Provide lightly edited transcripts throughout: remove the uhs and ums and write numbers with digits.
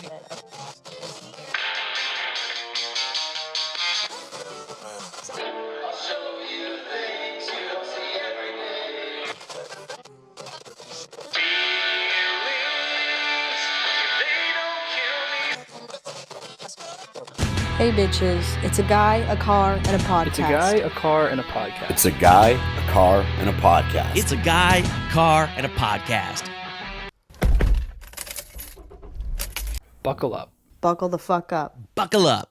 Hey bitches, it's a guy, a car, and a podcast. It's a guy, a car, and a podcast. It's a guy, a car, and a podcast. It's a guy, car, and a podcast. Buckle up. Buckle the fuck up. Buckle up.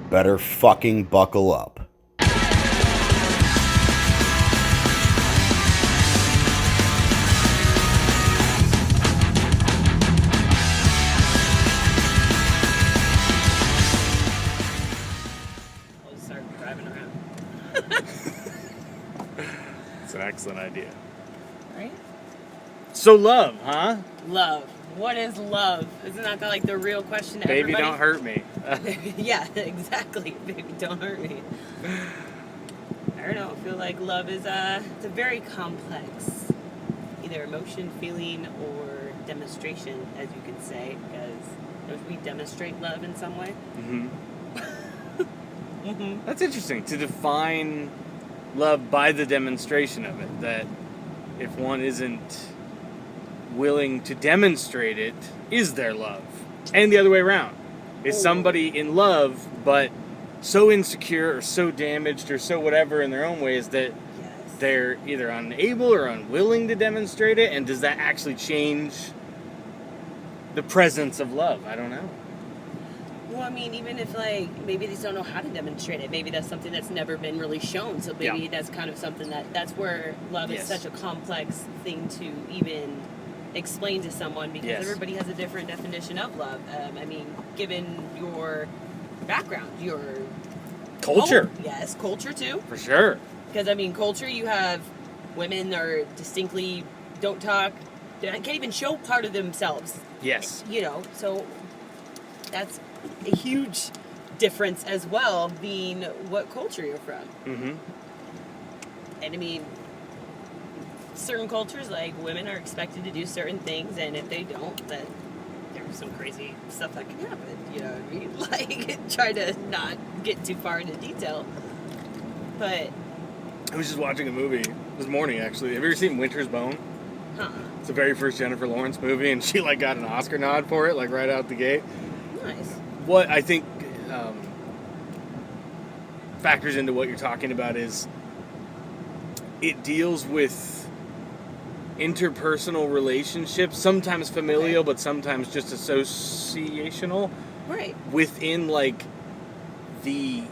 Better fucking buckle up. It's an excellent idea. Right? So love, huh? Love. What is love? Isn't that like the real question to Baby, everybody? don't hurt me. Yeah, exactly. Baby, don't hurt me. I don't know. I feel like love is it's a very complex, either emotion, feeling, or demonstration, as you could say, because we demonstrate love in some way. Mm-hmm. Mm-hmm. That's interesting, to define love by the demonstration of it, that if one isn't willing to demonstrate it, is there love? And the other way around. Is somebody in love, but so insecure or so damaged or so whatever in their own ways that they're either unable or unwilling to demonstrate it, and does that actually change the presence of love? I don't know. Well, I mean, even if, like, maybe they just don't know how to demonstrate it. Maybe that's something that's never been really shown. So maybe that's kind of something that's where love is such a complex thing to even explain to someone, because everybody has a different definition of love. I mean, given your background, your Culture. Yes, culture too. For sure. Because, I mean, culture, you have women that are distinctly don't talk, they can't even show part of themselves. Yes. You know, so that's a huge difference as well, being what culture you're from. Mm-hmm. And I mean, certain cultures, like, women are expected to do certain things, and if they don't, then there's some crazy stuff that can happen, you know what I mean? Like, try to not get too far into detail. But I was just watching a movie this morning, actually. Have you ever seen Winter's Bone? It's the very first Jennifer Lawrence movie, and she, like, got an Oscar nod for it, like, right out the gate. Nice. What I think factors into what you're talking about is it deals with interpersonal relationships, sometimes familial, but sometimes just associational. Right. Within, like, the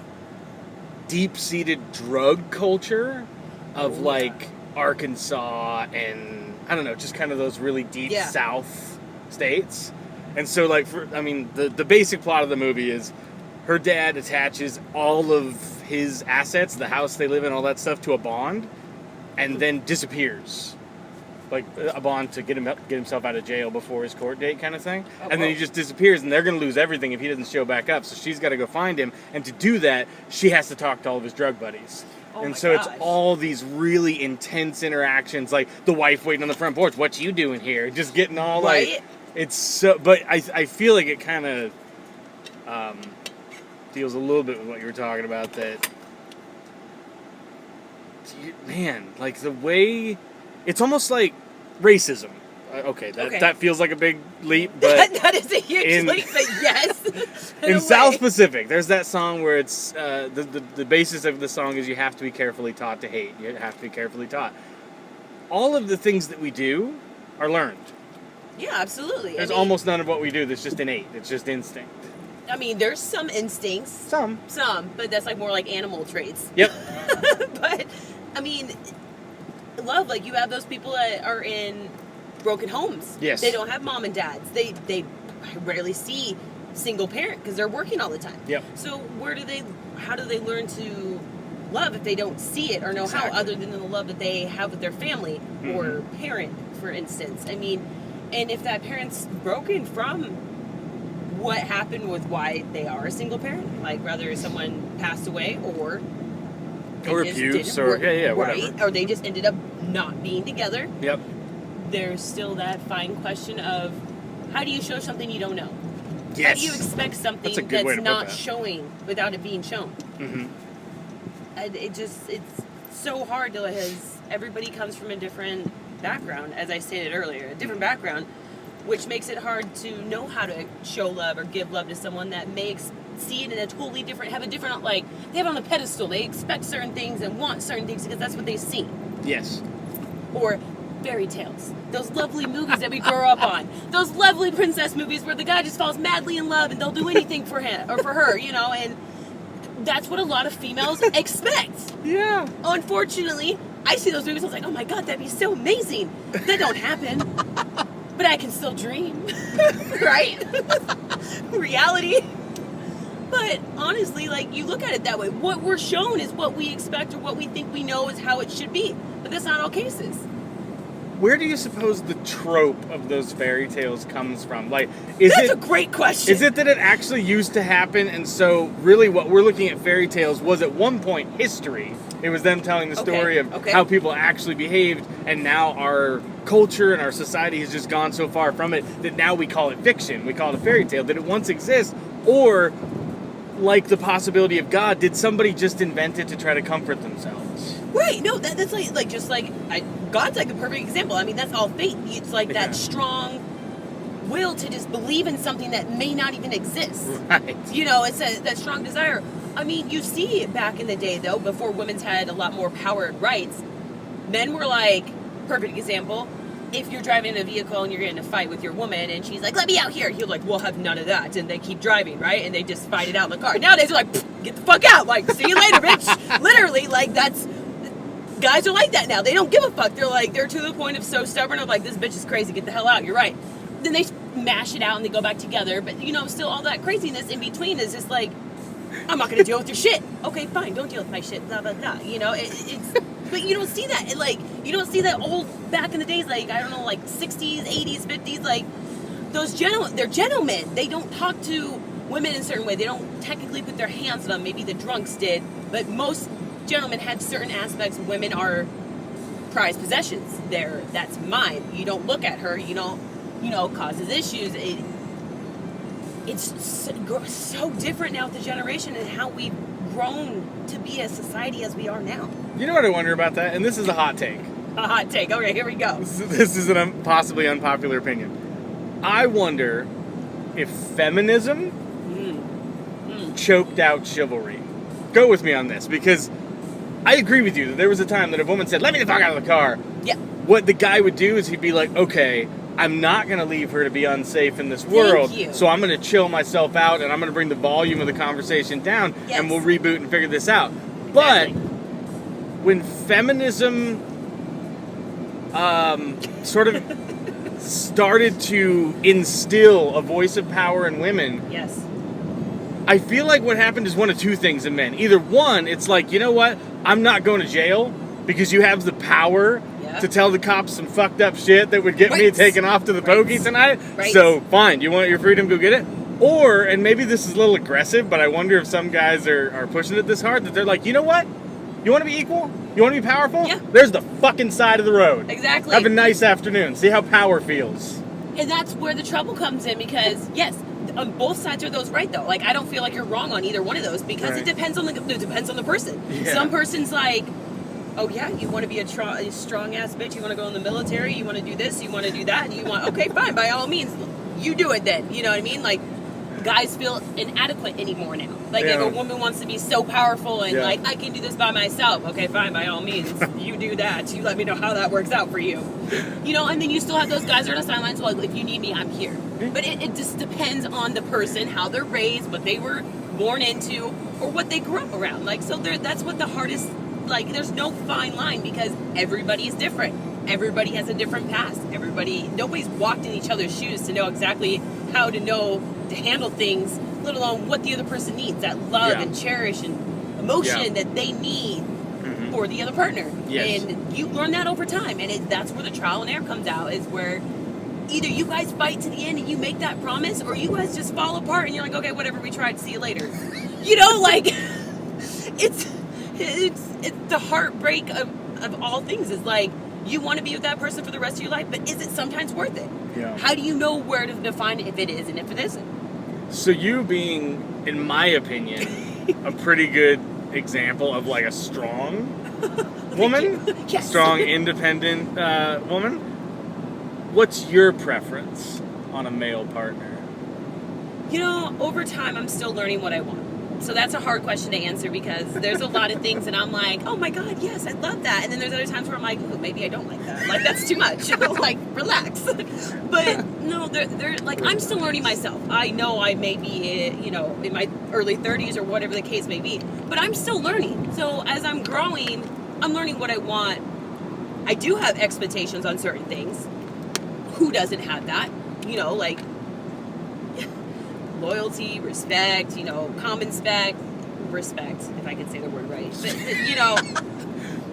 deep-seated drug culture of, like, Arkansas and, I don't know, just kind of those really deep South states. And so, like, the basic plot of the movie is her dad attaches all of his assets, the house they live in, all that stuff, to a bond, and then disappears. Like, a bond to get himself out of jail before his court date kind of thing. And then he just disappears, and they're going to lose everything if he doesn't show back up. So she's got to go find him, and to do that, she has to talk to all of his drug buddies. And so it's all these really intense interactions, like the wife waiting on the front porch, what you doing here? Just getting all, like... It's so... But I feel like it kind of deals a little bit with what you were talking about, that... Man, like, the way... It's almost like racism. That feels like a big leap, but... that is a huge leap, but yes. In South Pacific, there's that song where it's... the basis of the song is you have to be carefully taught to hate. You have to be carefully taught. All of the things that we do are learned. Yeah, absolutely. There's almost none of what we do that's just innate. It's just instinct. I mean, there's some instincts. Some, but that's like more like animal traits. Yep. But, I mean, love, like, you have those people that are in broken homes. Yes. They don't have mom and dads. They rarely see single parent because they're working all the time. Yep. So how do they learn to love if they don't see it or know how, other than the love that they have with their family or parent, for instance? I mean, and if that parent's broken from what happened with why they are a single parent, like whether someone passed away or abuse or whatever. Right, or they just ended up not being together. Yep. There's still that fine question of How do you show something you don't know? Yes. How do you expect something that's not showing without it being shown? Mm-hmm. And it's so hard to, because everybody comes from a different background, as I stated earlier, a different background, which makes it hard to know how to show love or give love to someone that may see it in a totally different, have a different, like, they have it on a pedestal. They expect certain things and want certain things because that's what they see. Yes. Or fairy tales. Those lovely movies that we grow up on. Those lovely princess movies where the guy just falls madly in love and they'll do anything for him or for her, you know, and that's what a lot of females expect. Yeah. Unfortunately, I see those movies, I was like, oh my god, that'd be so amazing. That don't happen. But I can still dream. Right? Reality. But honestly, like, you look at it that way. What we're shown is what we expect or what we think we know is how it should be. But that's not all cases. Where do you suppose the trope of those fairy tales comes from? Like, That's a great question. Is it that it actually used to happen, and so really what we're looking at fairy tales was at one point history? It was them telling the story of how people actually behaved, and now our culture and our society has just gone so far from it that now we call it fiction. We call it a fairy tale. Did it once exist? Or, like the possibility of God, did somebody just invent it to try to comfort themselves? Right, no, that's God's like the perfect example. I mean, that's all faith. It's like that strong will to just believe in something that may not even exist. Right. You know, it's that strong desire. I mean, you see it back in the day, though, before women's had a lot more power and rights. Men were like, perfect example, if you're driving in a vehicle and you're getting in a fight with your woman and she's like, let me out here, you're like, we'll have none of that. And they keep driving, right? And they just fight it out in the car. Nowadays, they're like, get the fuck out. Like, see you later, bitch. Literally, like, guys are like that now. They don't give a fuck. They're to the point of so stubborn of like, this bitch is crazy. Get the hell out. You're right. Then they mash it out and they go back together. But, you know, still all that craziness in between is just like, I'm not going to deal with your shit. Okay, fine. Don't deal with my shit. Blah, blah, blah. You know, it's... But you don't see that. You don't see that old, back in the days, like, I don't know, like 60s, 80s, 50s, like, those they're gentlemen. They don't talk to women in a certain way. They don't technically put their hands on them. Maybe the drunks did. But most gentlemen had certain aspects. Women are prized possessions. That's mine. You don't look at her. You don't, causes issues. It's so different now with the generation and how we've grown to be a society as we are now. You know what I wonder about that? And this is a hot take. A hot take. Okay, here we go. This is a possibly unpopular opinion. I wonder if feminism choked out chivalry. Go with me on this, because I agree with you that there was a time that a woman said, let me the fuck out of the car. Yeah. What the guy would do is he'd be like, okay, I'm not going to leave her to be unsafe in this world, so I'm going to chill myself out and I'm going to bring the volume of the conversation down and we'll reboot and figure this out. But when feminism sort of started to instill a voice of power in women, I feel like what happened is one of two things in men. Either one, it's like, you know what, I'm not going to jail because you have the power to tell the cops some fucked up shit that would get me taken off to the pokey tonight. So, fine, you want your freedom, go get it. Or, and maybe this is a little aggressive, but I wonder if some guys are pushing it this hard, that they're like, you know what? You want to be equal? You want to be powerful? Yeah. There's the fucking side of the road. Exactly. Have a nice afternoon. See how power feels. And that's where the trouble comes in, because, yes, on both sides are those right, though. Like, I don't feel like you're wrong on either one of those, because it depends on the person. Yeah. Some person's like, oh yeah, you want to be a strong ass bitch, you want to go in the military, you want to do this, you want to do that, and you want, okay, fine, by all means, you do it then. You know what I mean? Like, guys feel inadequate anymore now. Like, if a woman wants to be so powerful and like, I can do this by myself, okay, fine, by all means, you do that. You let me know how that works out for you. You know, and then you still have those guys that are on the sidelines, well, if you need me, I'm here. But it just depends on the person, how they're raised, what they were born into, or what they grew up around. Like, so that's what the hardest, like, there's no fine line, because everybody is different. Everybody has a different past. Nobody's walked in each other's shoes to know exactly how to handle things, let alone what the other person needs, that love and cherish and emotion that they need for the other partner. Yes. And you learn that over time, and that's where the trial and error comes out, is where either you guys fight to the end and you make that promise, or you guys just fall apart and you're like, okay, whatever, we tried, see you later. You know, like, it's the heartbreak of all things. Is like, you want to be with that person for the rest of your life, but is it sometimes worth it? Yeah. How do you know where to define if it is and if it isn't? So you being, in my opinion, a pretty good example of like a strong woman, Yes. strong, independent woman. What's your preference on a male partner? Over time, I'm still learning what I want. So that's a hard question to answer because there's a lot of things that I'm like, oh my God, yes, I love that. And then there's other times where I'm like, ooh, maybe I don't like that. Like, that's too much. Like, relax. But no, they're like, I'm still learning myself. I know I may be, in my early 30s or whatever the case may be, but I'm still learning. So as I'm growing, I'm learning what I want. I do have expectations on certain things. Who doesn't have that? Like, loyalty, respect, common respect, if I can say the word right.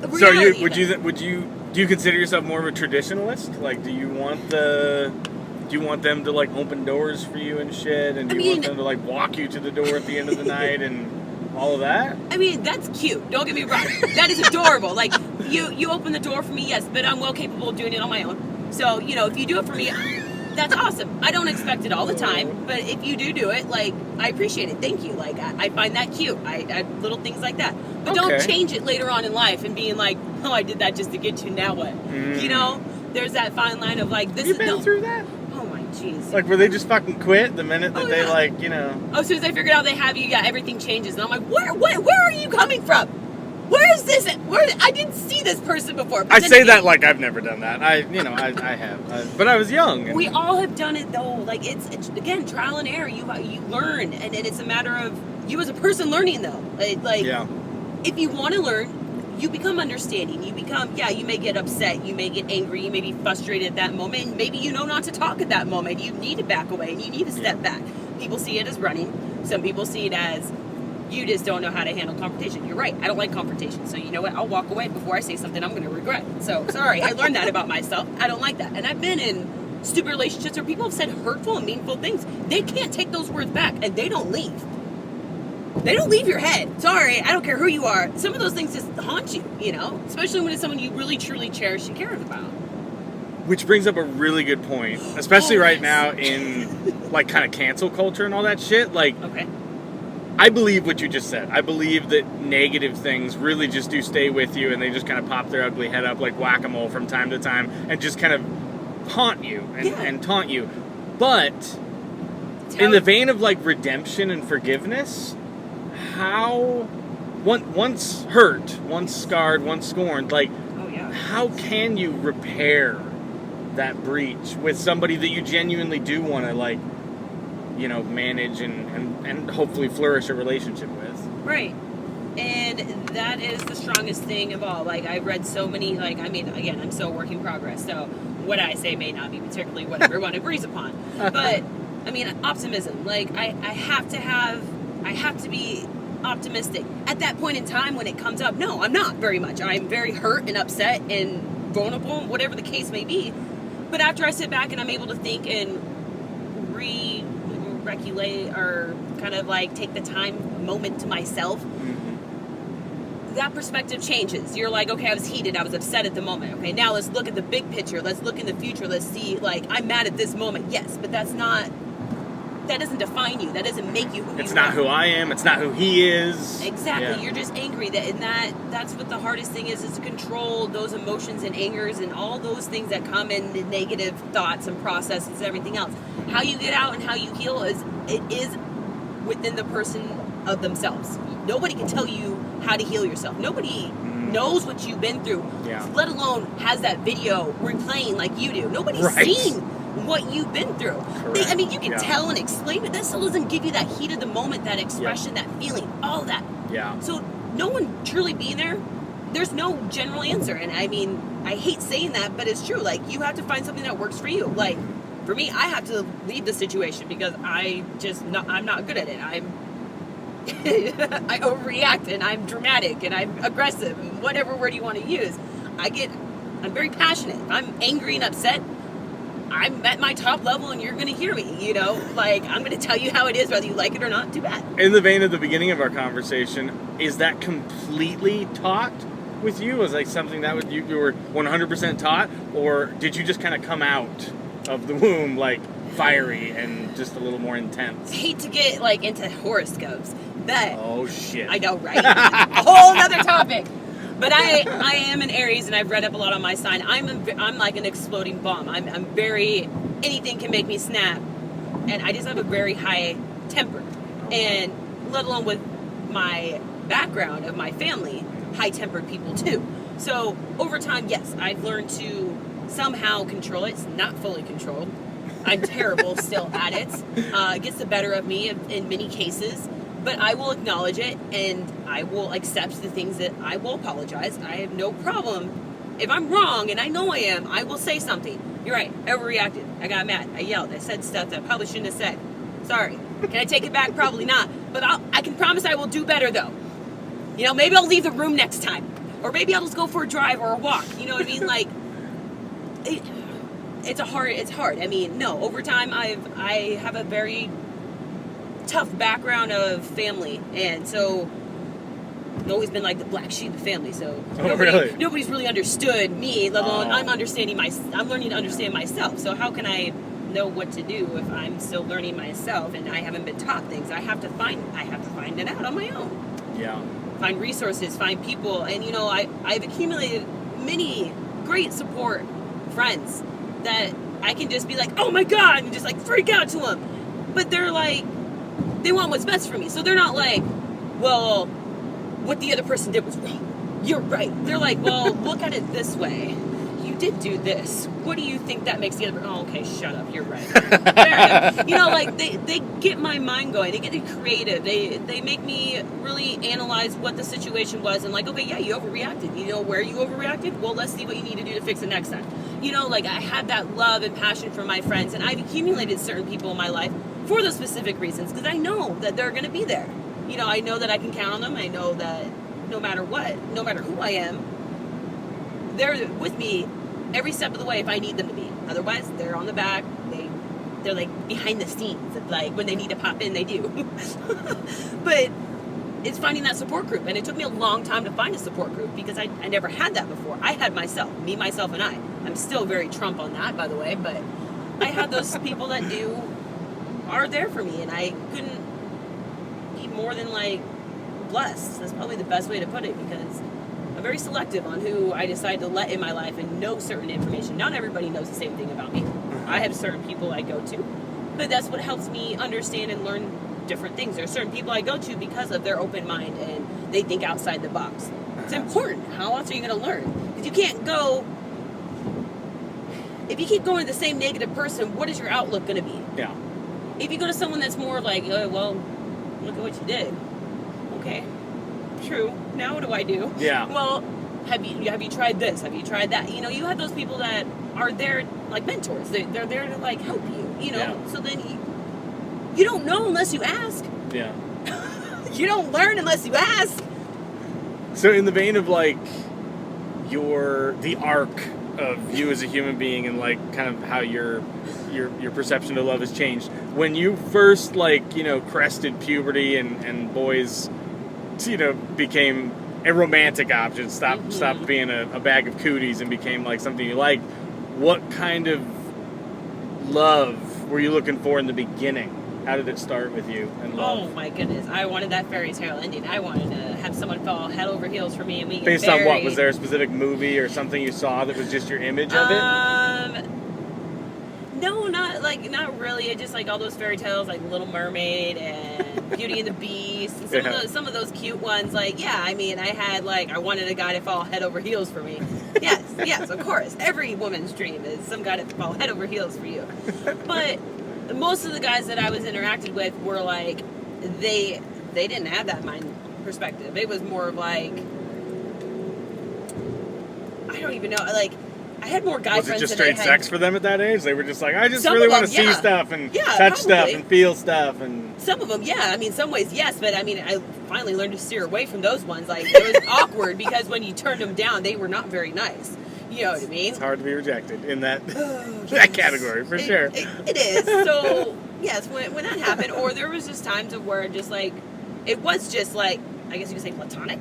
But, So do you consider yourself more of a traditionalist? Like, do you want them to like open doors for you and shit, and do you want them to like walk you to the door at the end of the night and all of that? I mean, that's cute. Don't get me wrong. That is adorable. Like, you open the door for me, yes, but I'm well capable of doing it on my own. So, if you do it for me, that's awesome. I don't expect it all the time, but if you do it, like, I appreciate it. Thank you. Like, I find that cute. I little things like that. But don't change it later on in life and being like, oh, I did that just to get you, now what? There's that fine line of like, this You've been through that? Oh my jeez. Like, where they just fucking quit the minute that they Oh, as soon as I figured out they have you, everything changes. And I'm like, where are you coming from? Where is this? I didn't see this person before. I say that like I've never done that. I have. But I was young. We all have done it though. Like it's again trial and error. You learn, and it's a matter of you as a person learning though. If you want to learn, you become understanding. You become you may get upset. You may get angry. You may be frustrated at that moment. And maybe you know not to talk at that moment. You need to back away and you need to step back. People see it as running. Some people see it as you just don't know how to handle confrontation. You're right. I don't like confrontation. So you know what? I'll walk away before I say something I'm going to regret. So sorry. I learned that about myself. I don't like that. And I've been in stupid relationships where people have said hurtful and meaningful things. They can't take those words back and they don't leave. They don't leave your head. Sorry. I don't care who you are. Some of those things just haunt you, especially when it's someone you really truly cherish and care about. Which brings up a really good point, especially right now in like kind of cancel culture and all that shit. Like, okay. I believe what you just said. I believe that negative things really just do stay with you and they just kind of pop their ugly head up like whack-a-mole from time to time and just kind of haunt you and taunt you. But in the vein of like redemption and forgiveness, how once hurt, once scarred, once scorned, like how can you repair that breach with somebody that you genuinely do want to like manage and hopefully flourish a relationship with. Right. And that is the strongest thing of all. Like, I've read so many, again, I'm still a work in progress, so what I say may not be particularly what everyone agrees upon. But, optimism. Like, I have to be optimistic. At that point in time when it comes up, no, I'm not very much. I'm very hurt and upset and vulnerable, whatever the case may be. But after I sit back and I'm able to think and regulate or kind of like take the moment to myself, that perspective changes. You're like, okay, I was heated, I was upset at the moment. Okay, now let's look at the big picture. Let's look in the future. Let's see, like, I'm mad at this moment. Yes, but that doesn't define you. That doesn't make you who you are. It's not who I am. It's not who he is. Exactly. Yeah. You're just angry. That's what the hardest thing is to control those emotions and angers and all those things that come in the negative thoughts and processes and everything else. How you get out and how you heal is within the person of themselves. Nobody can tell you how to heal yourself. Nobody knows what you've been through, let alone has that video replaying like you do. Nobody's seen what you've been through. You can tell and explain it. That still doesn't give you that heat of the moment, that expression, that feeling, all that. Yeah. So no one truly being there, there's no general answer. And I hate saying that, but it's true. Like, you have to find something that works for you. Like, for me, I have to leave the situation because I'm not good at it. I overreact and I'm dramatic and I'm aggressive and whatever word you want to use. I'm very passionate. If I'm angry and upset, I'm at my top level and you're going to hear me, like, I'm going to tell you how it is, whether you like it or not, too bad. In the vein of the beginning of our conversation, is that completely taught with you? Was like something that you were 100% taught, or did you just kind of come out of the womb, like, fiery and just a little more intense. I hate to get, like, into horoscopes. But Oh, shit. I know, right? A whole other topic. But I am an Aries, and I've read up a lot on my sign. I'm like an exploding bomb. I'm very, anything can make me snap. And I just have a very high temper. And let alone with my background of my family, high-tempered people too. So over time, yes, I've learned to somehow control it. It's not fully controlled. I'm terrible still at it. It gets the better of me in many cases. But I will acknowledge it, and I will accept the things that I will apologize. I have no problem. If I'm wrong, and I know I am, I will say something. You're right, I overreacted. I got mad. I yelled. I said stuff that I probably shouldn't have said. Sorry. Can I take it back? Probably not. But I can promise I will do better, though. You know, maybe I'll leave the room next time. Or maybe I'll just go for a drive or a walk. You know what I mean? Like, it's hard. I mean, no, over time, I have a very tough background of family, and so I've always been like the black sheep of the family. So nobody's really understood me, let alone I'm learning to understand myself. So how can I know what to do if I'm still learning myself and I haven't been taught things? I have to find it out on my own. Yeah. Find resources, find people, and you know, I've accumulated many great support friends that I can just be like, oh my God, and just like freak out to them. But they're like, they want what's best for me. So they're not like, well, what the other person did was wrong. You're right. They're like, well, look at it this way. You did do this. What do you think that makes the other? Oh, okay, shut up. You're right. Fair enough. You know, like they get my mind going. They get it creative. They make me really analyze what the situation was and like, okay, yeah, you overreacted. You know where you overreacted? Well, let's see what you need to do to fix it next time. You know, like I have that love and passion for my friends, and I've accumulated certain people in my life for those specific reasons, because I know that they're going to be there. You know, I know that I can count on them. I know that no matter what, no matter who I am, they're with me every step of the way if I need them to be. Otherwise, they're on the back. They're like behind the scenes. Like when they need to pop in, they do. But it's finding that support group. And it took me a long time to find a support group because I never had that before. I had myself, me, myself, and I. I'm still very Trump on that, by the way, but I had those people that are there for me, and I couldn't be more than like blessed. That's probably the best way to put it, because I'm very selective on who I decide to let in my life and know certain information. Not everybody knows the same thing about me. I have certain people I go to, but that's what helps me understand and learn different things. There are certain people I go to because of their open mind and they think outside the box. It's important. How else are you going to learn? Because you can't go. If you keep going to the same negative person, what is your outlook going to be? Yeah. If you go to someone that's more like, oh, well, look at what you did. Okay, true. Now what do I do? Yeah. Well, have you tried this? Have you tried that? You know, you have those people that are there like mentors. They're there to like help you. You know, Yeah. so then you don't know unless you ask. Yeah. You don't learn unless you ask. So in the vein of like the arc of you as a human being and like kind of how your perception of love has changed when you first like, you know, crested puberty and boys, you know, became a romantic option, stopped being a bag of cooties and became like something you liked. What kind of love were you looking for in the beginning? How did it start with you and love? Oh my goodness, I wanted that fairy tale ending. I wanted to have someone fall head over heels for me and we get Based married. on what? Was there a specific movie or something you saw that was just your image of it? No, not really. It's just like all those fairy tales, like Little Mermaid and Beauty and the Beast, and some of those cute ones. Like, yeah, I mean, I wanted a guy to fall head over heels for me. Yes, of course. Every woman's dream is some guy to fall head over heels for you. But most of the guys that I was interacted with were like, they didn't have that mind perspective. It was more of like, I don't even know, like, I had more guy Was it friends just than I straight had. sex for them at that age? They were just like, I just Some really of want to them, see yeah. stuff and Yeah, touch stuff probably. and feel stuff and... Some of them, yeah. I mean, some ways, yes. But, I mean, I finally learned to steer away from those ones. Like, it was awkward because when you turned them down, they were not very nice. You know what I mean? It's hard to be rejected in that Yes. that category, for sure. It is. So, yes, when that happened, or there was just times of where just, like, it was just, like, I guess you could say platonic.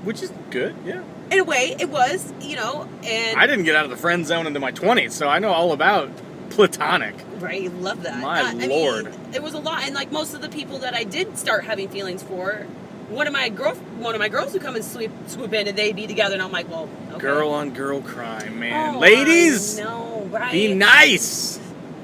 Which is good, yeah. In a way, it was, you know, and... I didn't get out of the friend zone into my 20s, so I know all about platonic. Right, love that. My Lord. I mean, it was a lot, and like most of the people that I did start having feelings for, one of my girls would come and swoop in, and they'd be together, and I'm like, well, okay. Girl on girl crime, man. Oh, Ladies, no, right? be nice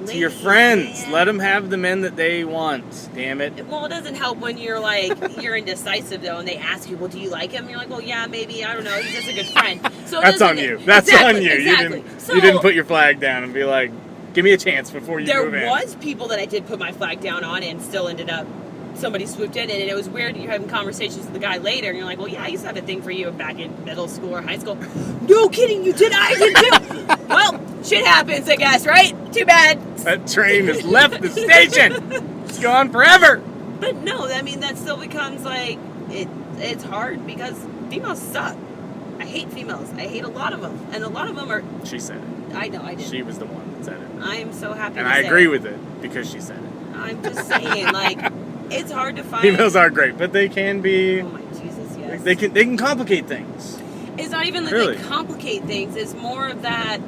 to your Ladies, friends. man. Let them have the men that they want. Damn it. Well, it doesn't help when you're like, you're indecisive though, and they ask you, well, do you like him? And you're like, well, yeah, maybe, I don't know, he's just a good friend. So That's on you. That's on you. Exactly. You didn't put your flag down and be like, give me a chance before you move in. There was people that I did put my flag down on and still ended up, somebody swooped in, and it was weird. You're having conversations with the guy later, and you're like, well, yeah, I used to have a thing for you back in middle school or high school. No kidding, you did? I did too. Well, shit happens, I guess, right? Too bad. That train has left the station. It's gone forever. But no, I mean, that still becomes like, it's hard because females suck. I hate females. I hate a lot of them. And a lot of them are... She said it. I know, I did. She was the one that said it. I am so happy And to I say agree it. with it because she said it. I'm just saying, like, it's hard to find... Females are great, but they can be... Oh my Jesus, yes. They can complicate things. It's not even that Really? they complicate things. It's more of that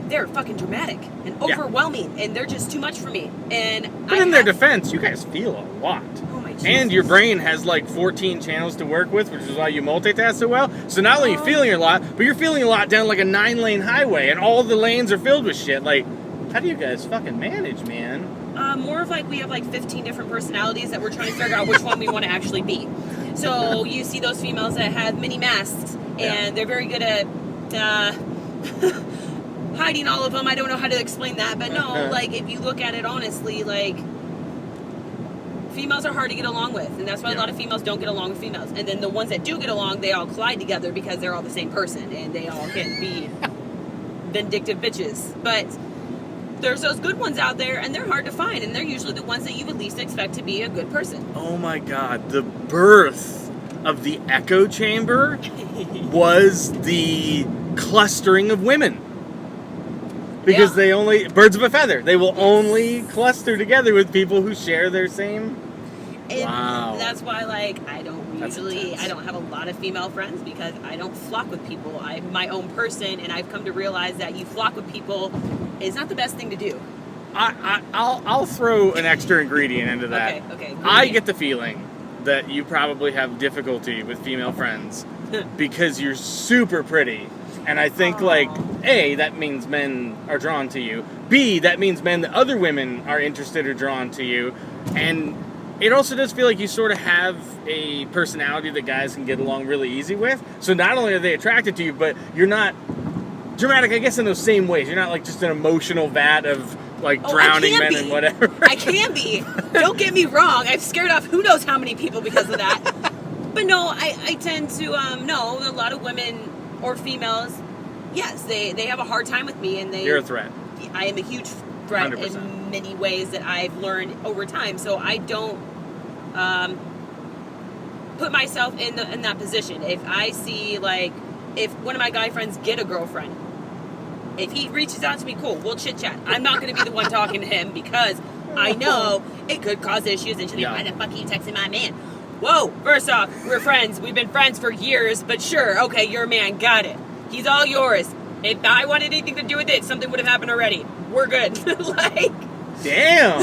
they're fucking dramatic and overwhelming, and they're just too much for me. And But in their defense, you guys feel a lot. Oh my Jesus. And your brain has like 14 channels to work with, which is why you multitask so well. So not only are you feeling a lot, but you're feeling a lot down like a 9-lane highway, and all the lanes are filled with shit. Like, how do you guys fucking manage, man? More of like we have like 15 different personalities that we're trying to figure out which one we want to actually be. So you see those females that have mini masks, and they're very good at hiding all of them. I don't know how to explain that, but no, like if you look at it honestly, like females are hard to get along with, and that's why a lot of females don't get along with females. And then the ones that do get along, they all collide together because they're all the same person, and they all can be vindictive bitches. But there's those good ones out there, and they're hard to find, and they're usually the ones that you would least expect to be a good person. Oh my god, the birth of the echo chamber was the clustering of women. Because they only, birds of a feather, they will only cluster together with people who share their same. And that's why, like, I don't intense. I don't have a lot of female friends because I don't flock with people. I'm my own person, and I've come to realize that you flock with people is not the best thing to do. I'll throw an extra ingredient into that. Okay. I get the feeling that you probably have difficulty with female friends because you're super pretty. And I think, like, A, that means men are drawn to you. B, that means men that other women are interested or drawn to you. And it also does feel like you sort of have a personality that guys can get along really easy with. So not only are they attracted to you, but you're not dramatic, I guess, in those same ways. You're not, like, just an emotional vat of, like, drowning men and whatever. I can be. Don't get me wrong. I've scared off who knows how many people because of that. But no, I tend to, no, a lot of women... or females, yes, they have a hard time with me, and You're a threat. I am a huge threat 100%. in many ways that I've learned over time. So I don't put myself in that position. If I see, like, if one of my guy friends get a girlfriend, if he reaches out to me, cool, we'll chit chat. I'm not going to be the one talking to him because I know it could cause issues. And she'll be, why the fuck are you texting my man? Whoa, first off, we're friends. We've been friends for years, but sure, okay, you're a man, got it. He's all yours. If I wanted anything to do with it, something would have happened already. We're good. Like... Damn.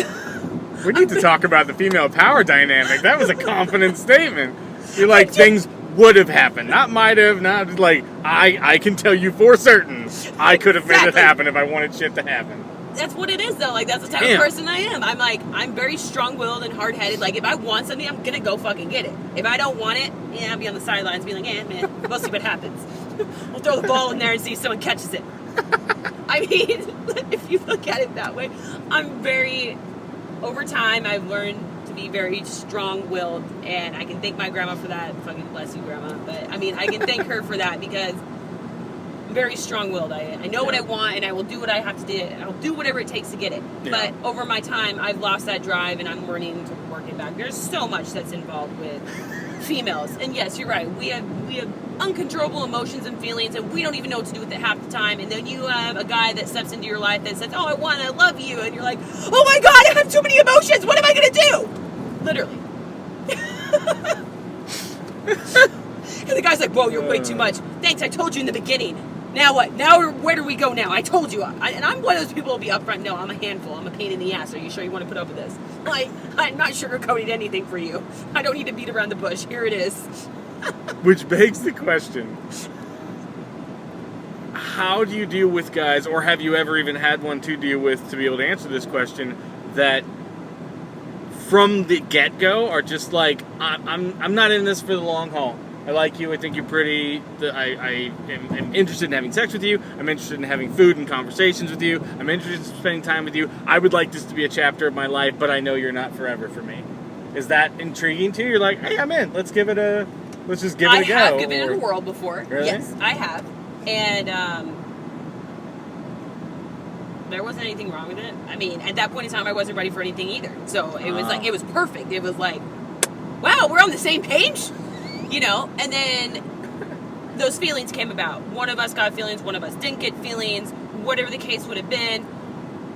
We need to talk about the female power dynamic. That was a confident statement. You're like, things would have happened. Not might have, not like, I can tell you for certain I could have made it happen if I wanted shit to happen. That's what it is, though. Like, that's the type of person I am. I'm like, I'm very strong-willed and hard-headed. Like, if I want something, I'm gonna go fucking get it. If I don't want it, I'll be on the sidelines being like, man, we'll see what happens. We'll throw the ball in there and see if someone catches it. I mean, if you look at it that way, over time, I've learned to be very strong-willed, and I can thank my grandma for that. Fucking bless you, Grandma. But, I mean, I can thank her for that because... very strong-willed. I know what I want, and I will do what I have to do. I'll do whatever it takes to get it. Yeah. But over my time, I've lost that drive, and I'm learning to work it back. There's so much that's involved with females, and yes, you're right. We have uncontrollable emotions and feelings, and we don't even know what to do with it half the time. And then you have a guy that steps into your life that says, "Oh, I love you," and you're like, "Oh my God, I have too many emotions. What am I gonna do?" Literally. And the guy's like, whoa, you're way too much. Thanks, I told you in the beginning. Now what? Now where do we go now? I told you. And I'm one of those people who'll be upfront. No, I'm a handful. I'm a pain in the ass. Are you sure you want to put up with this? Like, I'm not sugarcoating anything for you. I don't need to beat around the bush. Here it is. Which begs the question, how do you deal with guys, or have you ever even had one to deal with to be able to answer this question, that from the get-go are just like, I'm not in this for the long haul. I like you. I think you're pretty. I am interested in having sex with you. I'm interested in having food and conversations with you. I'm interested in spending time with you. I would like this to be a chapter of my life, but I know you're not forever for me. Is that intriguing to you? You're like, hey, I'm in. Let's just give it a go. I have given it a whirl before. Really? Yes, I have. And there wasn't anything wrong with it. I mean, at that point in time, I wasn't ready for anything either. So it was like, it was perfect. It was like, wow, we're on the same page? You know? And then those feelings came about. One of us got feelings, one of us didn't get feelings, whatever the case would have been.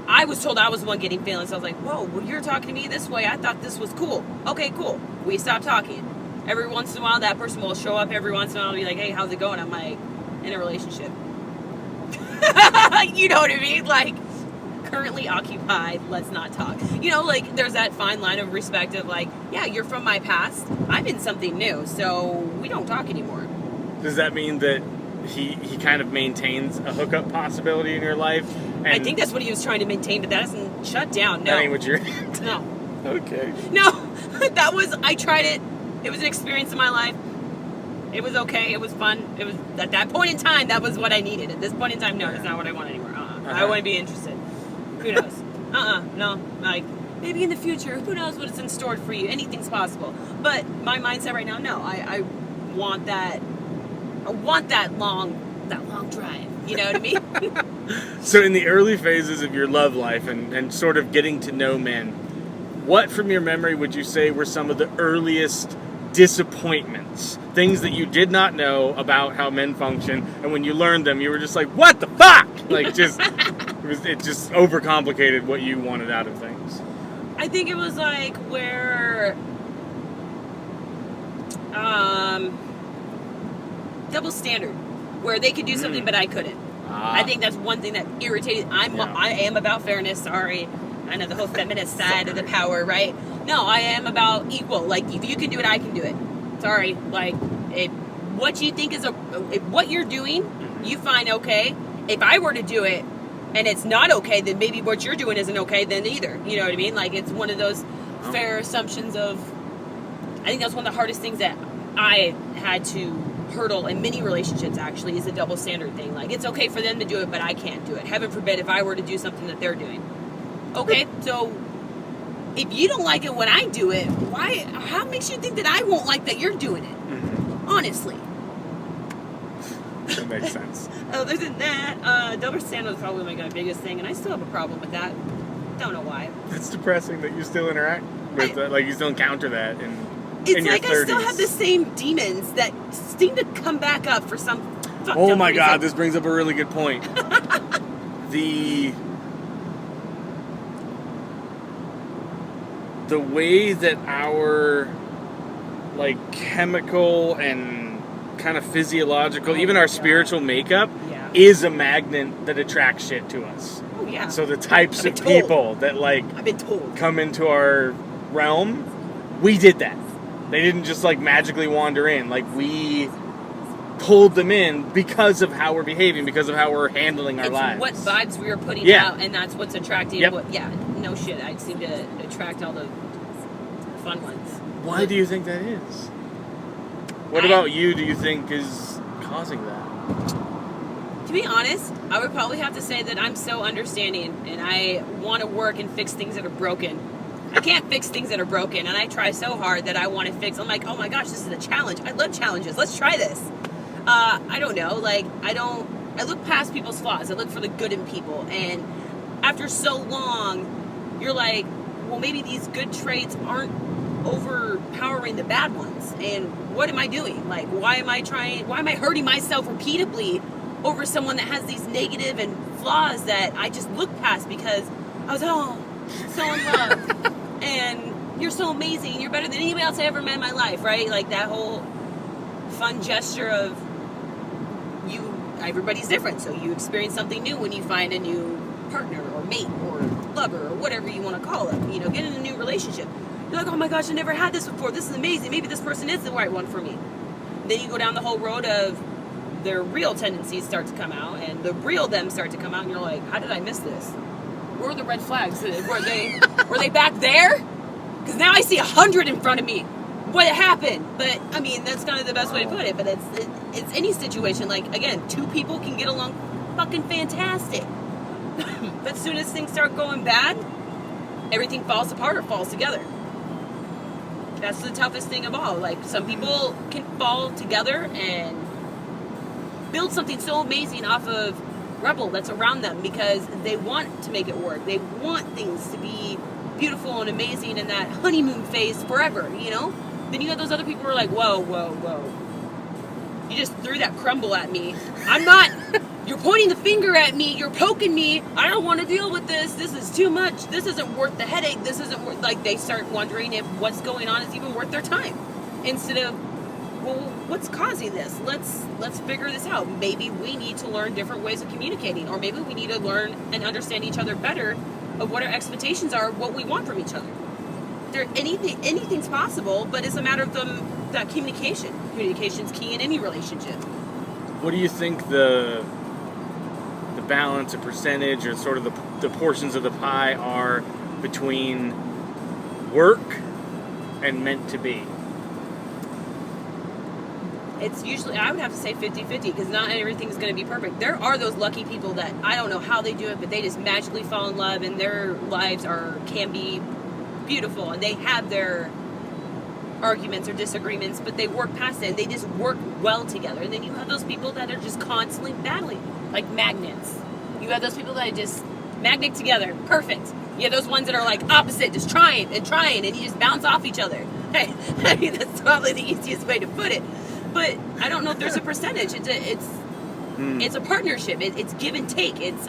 I was told I was the one getting feelings. I was like, whoa, well, you're talking to me this way. I thought this was cool. Okay, cool. We stopped talking. Every once in a while, that person will show up. Every once in a while, I'll be like, hey, how's it going? I'm like, in a relationship. You know what I mean? Like, currently occupied, let's not talk. You know, like, there's that fine line of respect of like, yeah, you're from my past. I'm in something new, so we don't talk anymore. Does that mean that he kind of maintains a hookup possibility in your life? And I think that's what he was trying to maintain, but that hasn't shut down. No. That ain't what you're... No. Okay. No. I tried it. It was an experience in my life. It was okay. It was fun. It was, at that point in time, that was what I needed. At this point in time, no, that's not what I want anymore. I wouldn't be interested. Who knows? No. Like, maybe in the future, who knows what is in store for you? Anything's possible. But my mindset right now, no. I want that. I want that long drive. You know what I mean? So in the early phases of your love life and sort of getting to know men, what from your memory would you say were some of the earliest disappointments? Things that you did not know about how men function, and when you learned them, you were just like, what the fuck? Like, just, it just overcomplicated what you wanted out of things. I think it was like where, double standard, where they could do something but I couldn't. I think that's one thing that irritated. I am about fairness. Sorry, I know the whole feminist side of the power, right? No, I am about equal. Like, if you can do it, I can do it. Sorry, like, what you think is what you're doing, you find okay. If I were to do it and it's not okay, then maybe what you're doing isn't okay then either. You know what I mean? Like, it's one of those fair assumptions of. I think that's one of the hardest things that I had to hurdle in many relationships, actually, is a double standard thing. Like, it's okay for them to do it, but I can't do it. Heaven forbid if I were to do something that they're doing. Okay, so if you don't like it when I do it, why? How makes you think that I won't like that you're doing it? Mm-hmm. Honestly. That makes sense. Other than that, double standard was probably my biggest thing, and I still have a problem with that. Don't know why. It's depressing that you still interact with that, like you still encounter that in your like 30s. I still have the same demons that seem to come back up for some fucked Oh up my reason. God, this brings up a really good point. The way that our, like, chemical and kind of physiological, even our spiritual makeup is a magnet that attracts shit to us. Oh yeah. So the types of people that, like, I've been told, come into our realm, we did that. They didn't just, like, magically wander in. Like, we pulled them in because of how we're behaving, because of how we're handling our lives. What vibes we were putting out, and that's what's attracting. Yep. No shit. I seem to attract all the fun ones. Why do you think that is? What about you do you think is causing that? To be honest, I would probably have to say that I'm so understanding, and I want to work and fix things that are broken. I can't fix things that are broken, and I try so hard that I want to fix. I'm like, oh my gosh, this is a challenge. I love challenges. Let's try this. I don't know. Like, I look past people's flaws. I look for the good in people. And after so long, you're like, well, maybe these good traits aren't overpowering the bad ones. And what am I doing? Like, why am I hurting myself repeatedly over someone that has these negative and flaws that I just look past because I was, so in love. And you're so amazing. You're better than anybody else I ever met in my life, right? Like, that whole fun gesture of everybody's different, so you experience something new when you find a new partner or mate or lover or whatever you want to call it. You know, get in a new relationship. You're like, oh my gosh, I never had this before. This is amazing. Maybe this person is the right one for me. And then you go down the whole road of their real tendencies start to come out, and the real them start to come out, and you're like, how did I miss this? Where were the red flags? Were they back there? Because now I see 100 in front of me. What happened? But I mean, that's kind of the best way to put it. But it's any situation. Like, again, two people can get along fucking fantastic. But as soon as things start going bad, everything falls apart or falls together. That's the toughest thing of all. Like, some people can fall together and build something so amazing off of rubble that's around them because they want to make it work. They want things to be beautiful and amazing in that honeymoon phase forever, you know? Then you have those other people who are like, whoa, whoa, whoa. You just threw that crumble at me. I'm not... You're pointing the finger at me. You're poking me. I don't want to deal with this. This is too much. This isn't worth the headache. This isn't worth... Like, they start wondering if what's going on is even worth their time. Instead of, well, what's causing this? Let's figure this out. Maybe we need to learn different ways of communicating. Or maybe we need to learn and understand each other better of what our expectations are, what we want from each other. Anything's possible, but it's a matter of that communication. Communication's key in any relationship. What do you think the balance or percentage or sort of the portions of the pie are between work and meant to be? It's usually, I would have to say 50-50 because not everything's going to be perfect. There are those lucky people that I don't know how they do it, but they just magically fall in love and their lives can be beautiful and they have their arguments or disagreements, but they work past it and they just work well together. And then you have those people that are just constantly battling, like magnets. You have those people that are just magnet together, perfect. You have those ones that are like opposite, just trying, and you just bounce off each other. I mean, that's probably the easiest way to put it. But I don't know if there's a percentage. It's a partnership. It's give and take. It's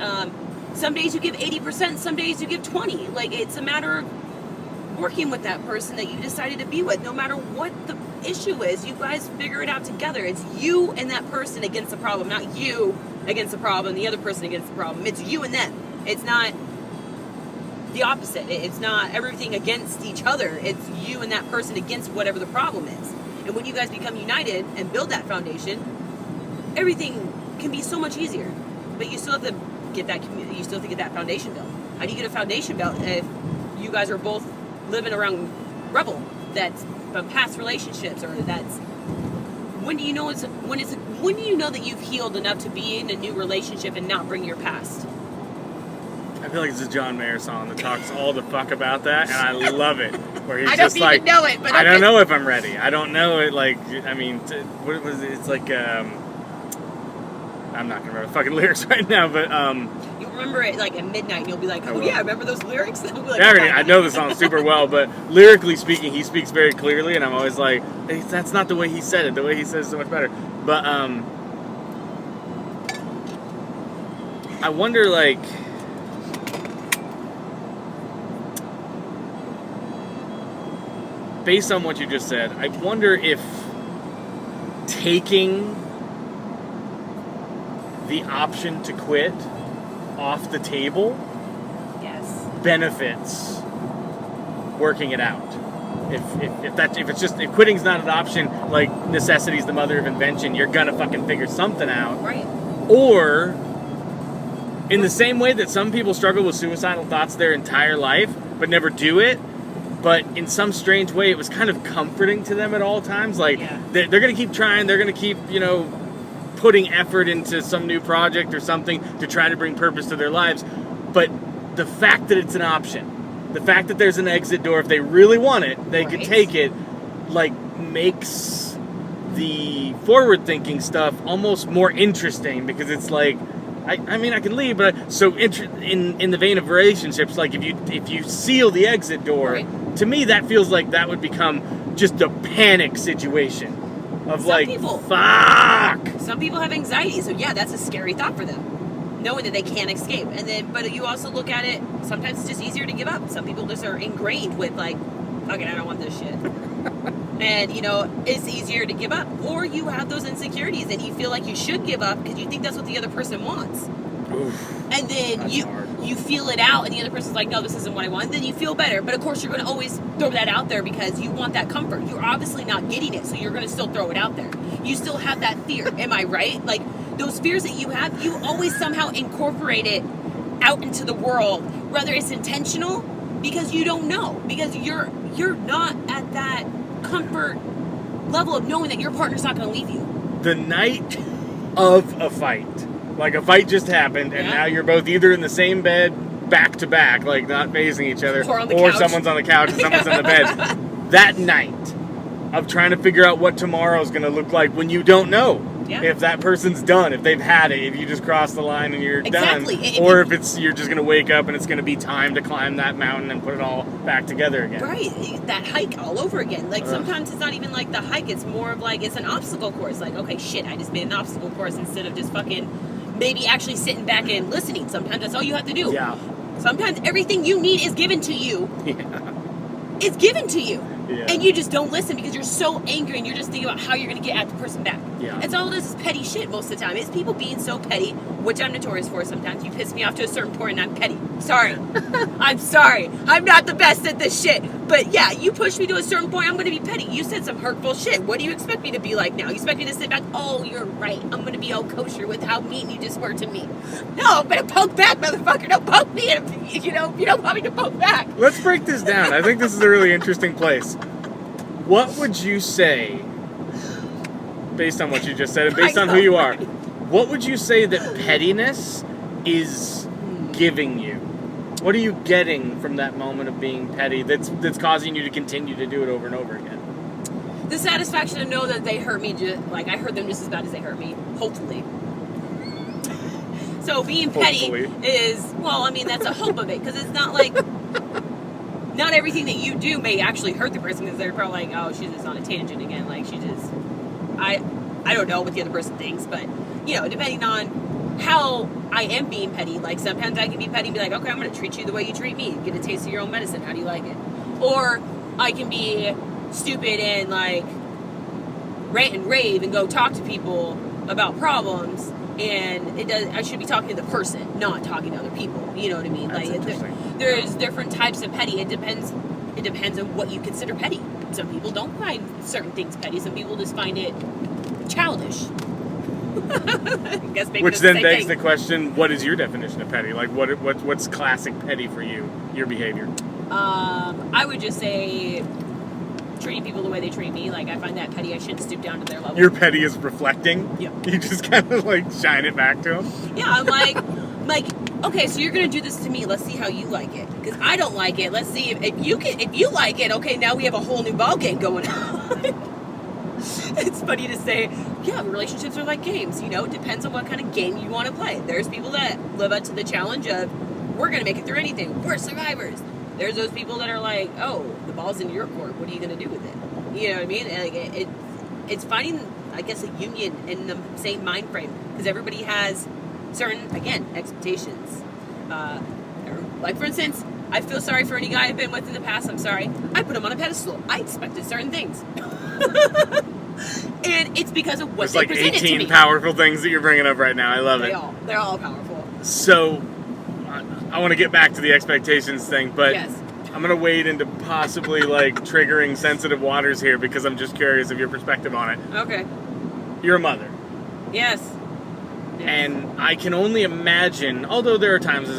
some days you give 80%, some days you give 20%. Like, it's a matter of working with that person that you decided to be with. No matter what the issue is, you guys figure it out together. It's you and that person against the problem, not you against the problem, the other person against the problem. It's you and them. It's not the opposite. It's not everything against each other. It's you and that person against whatever the problem is. And when you guys become united and build that foundation, everything can be so much easier. But you still have to get that community. You still have to get that foundation built. How do you get a foundation built if you guys are both living around rubble that's from past relationships, or that's when do you know that you've healed enough to be in a new relationship and not bring your past? I feel like it's a John Mayer song that talks all the fuck about that, and I love it. Where he's I don't just even like, know it, but I don't know if I'm ready. I don't know it. Like, I mean, what was it? It's like I'm not gonna remember the fucking lyrics right now, but you remember it like at midnight, and you'll be like, "Oh yeah, I remember those lyrics." Like, I know the song super well, but lyrically speaking, he speaks very clearly, and I'm always like, hey, that's not the way he said it. The way he says it so much better. But I wonder, like, based on what you just said, I wonder if taking the option to quit off the table benefits working it out. If quitting's not an option, like necessity's the mother of invention, you're gonna fucking figure something out. Right. Or in the same way that some people struggle with suicidal thoughts their entire life but never do it, but in some strange way it was kind of comforting to them at all times. Like, they're gonna keep trying, they're gonna keep, putting effort into some new project or something to try to bring purpose to their lives. But the fact that it's an option, the fact that there's an exit door, if they really want it, they could take it, like, makes the forward-thinking stuff almost more interesting, because it's like, I mean, I can leave, but in the vein of relationships, like, if you seal the exit door, to me that feels like that would become just a panic situation. Of fuck! Some people have anxiety, so yeah, that's a scary thought for them, knowing that they can't escape. And then, but you also look at it, sometimes it's just easier to give up. Some people just are ingrained with, like, fuck it, I don't want this shit. And, you know, it's easier to give up. Or you have those insecurities and you feel like you should give up because you think that's what the other person wants. Oof, and then you feel it out and the other person's like, no, this isn't what I want. And then you feel better. But of course you're going to always throw that out there because you want that comfort. You're obviously not getting it, so you're going to still throw it out there. You still have that fear. Am I right? Like, those fears that you have, you always somehow incorporate it out into the world, whether it's intentional, because you don't know, because you're not at that comfort level of knowing that your partner's not going to leave you. The night of a fight, like a fight just happened, and now you're both either in the same bed, back to back, like not facing each other, or someone's on the couch and someone's on the bed. That night of trying to figure out what tomorrow's going to look like when you don't know. Yeah. If that person's done, if they've had it, if you just cross the line and you're done, or if it's you're just going to wake up and it's going to be time to climb that mountain and put it all back together again. Right, that hike all over again. Like sometimes it's not even like the hike; it's more of like it's an obstacle course. Like, okay, shit, I just made an obstacle course instead of just fucking maybe actually sitting back and listening. Sometimes that's all you have to do. Yeah. Sometimes everything you need is given to you. Yeah. It's given to you. Yeah. And you just don't listen because you're so angry and you're just thinking about how you're going to get at the person back. Yeah. It's all this is petty shit most of the time. It's people being so petty, which I'm notorious for sometimes. You piss me off to a certain point and I'm petty. Sorry. I'm sorry. I'm not the best at this shit. But yeah, you push me to a certain point, I'm going to be petty. You said some hurtful shit. What do you expect me to be like now? You expect me to sit back? Oh, you're right. I'm going to be all kosher with how mean you just were to me. No, I'm going to poke back, motherfucker. Don't poke me. If you don't want me to poke back. Let's break this down. I think this is a really interesting place. What would you say, based on what you just said and based on who you are, what would you say that pettiness is giving you? What are you getting from that moment of being petty that's causing you to continue to do it over and over again? The satisfaction to know that they hurt me, like I hurt them just as bad as they hurt me, hopefully. So being petty is, well, I mean, that's a hope of it, because it's not like... Not everything that you do may actually hurt the person because they're probably like, oh, she's just on a tangent again. Like, she just... I don't know what the other person thinks, but, you know, depending on how I am being petty, like, sometimes I can be petty and be like, okay, I'm going to treat you the way you treat me. Get a taste of your own medicine. How do you like it? Or I can be stupid and, like, rant and rave and go talk to people about problems, and I should be talking to the person, not talking to other people. You know what I mean? That's Like, there's different types of petty. It depends on what you consider petty. Some people don't find certain things petty. Some people just find it childish. I guess maybe Which then begs the question: what is your definition of petty? Like, what's classic petty for you? Your behavior? I would just say treating people the way they treat me. Like, I find that petty. I shouldn't stoop down to their level. Your petty is reflecting? Yeah. You just kind of, like, shine it back to them? Yeah, I'm like, okay, so you're going to do this to me. Let's see how you like it. Because I don't like it. Let's see if you like it. Okay, now we have a whole new ball game going on. It's funny to say, yeah, relationships are like games. You know, it depends on what kind of game you want to play. There's people that live up to the challenge of, we're going to make it through anything. We're survivors. There's those people that are like, oh, the ball's in your court. What are you going to do with it? You know what I mean? And like, it's finding, I guess, a union in the same mind frame. Because everybody has certain, again, expectations. Like, for instance, I feel sorry for any guy I've been with in the past. I'm sorry. I put him on a pedestal. I expected certain things. And it's because of what they presented to me. It's like 18 powerful things that you're bringing up right now. I love it. They're all powerful. So, I want to get back to the expectations thing, but yes. I'm going to wade into possibly, like, triggering sensitive waters here because I'm just curious of your perspective on it. Okay. You're a mother. Yes. And I can only imagine, although there are times,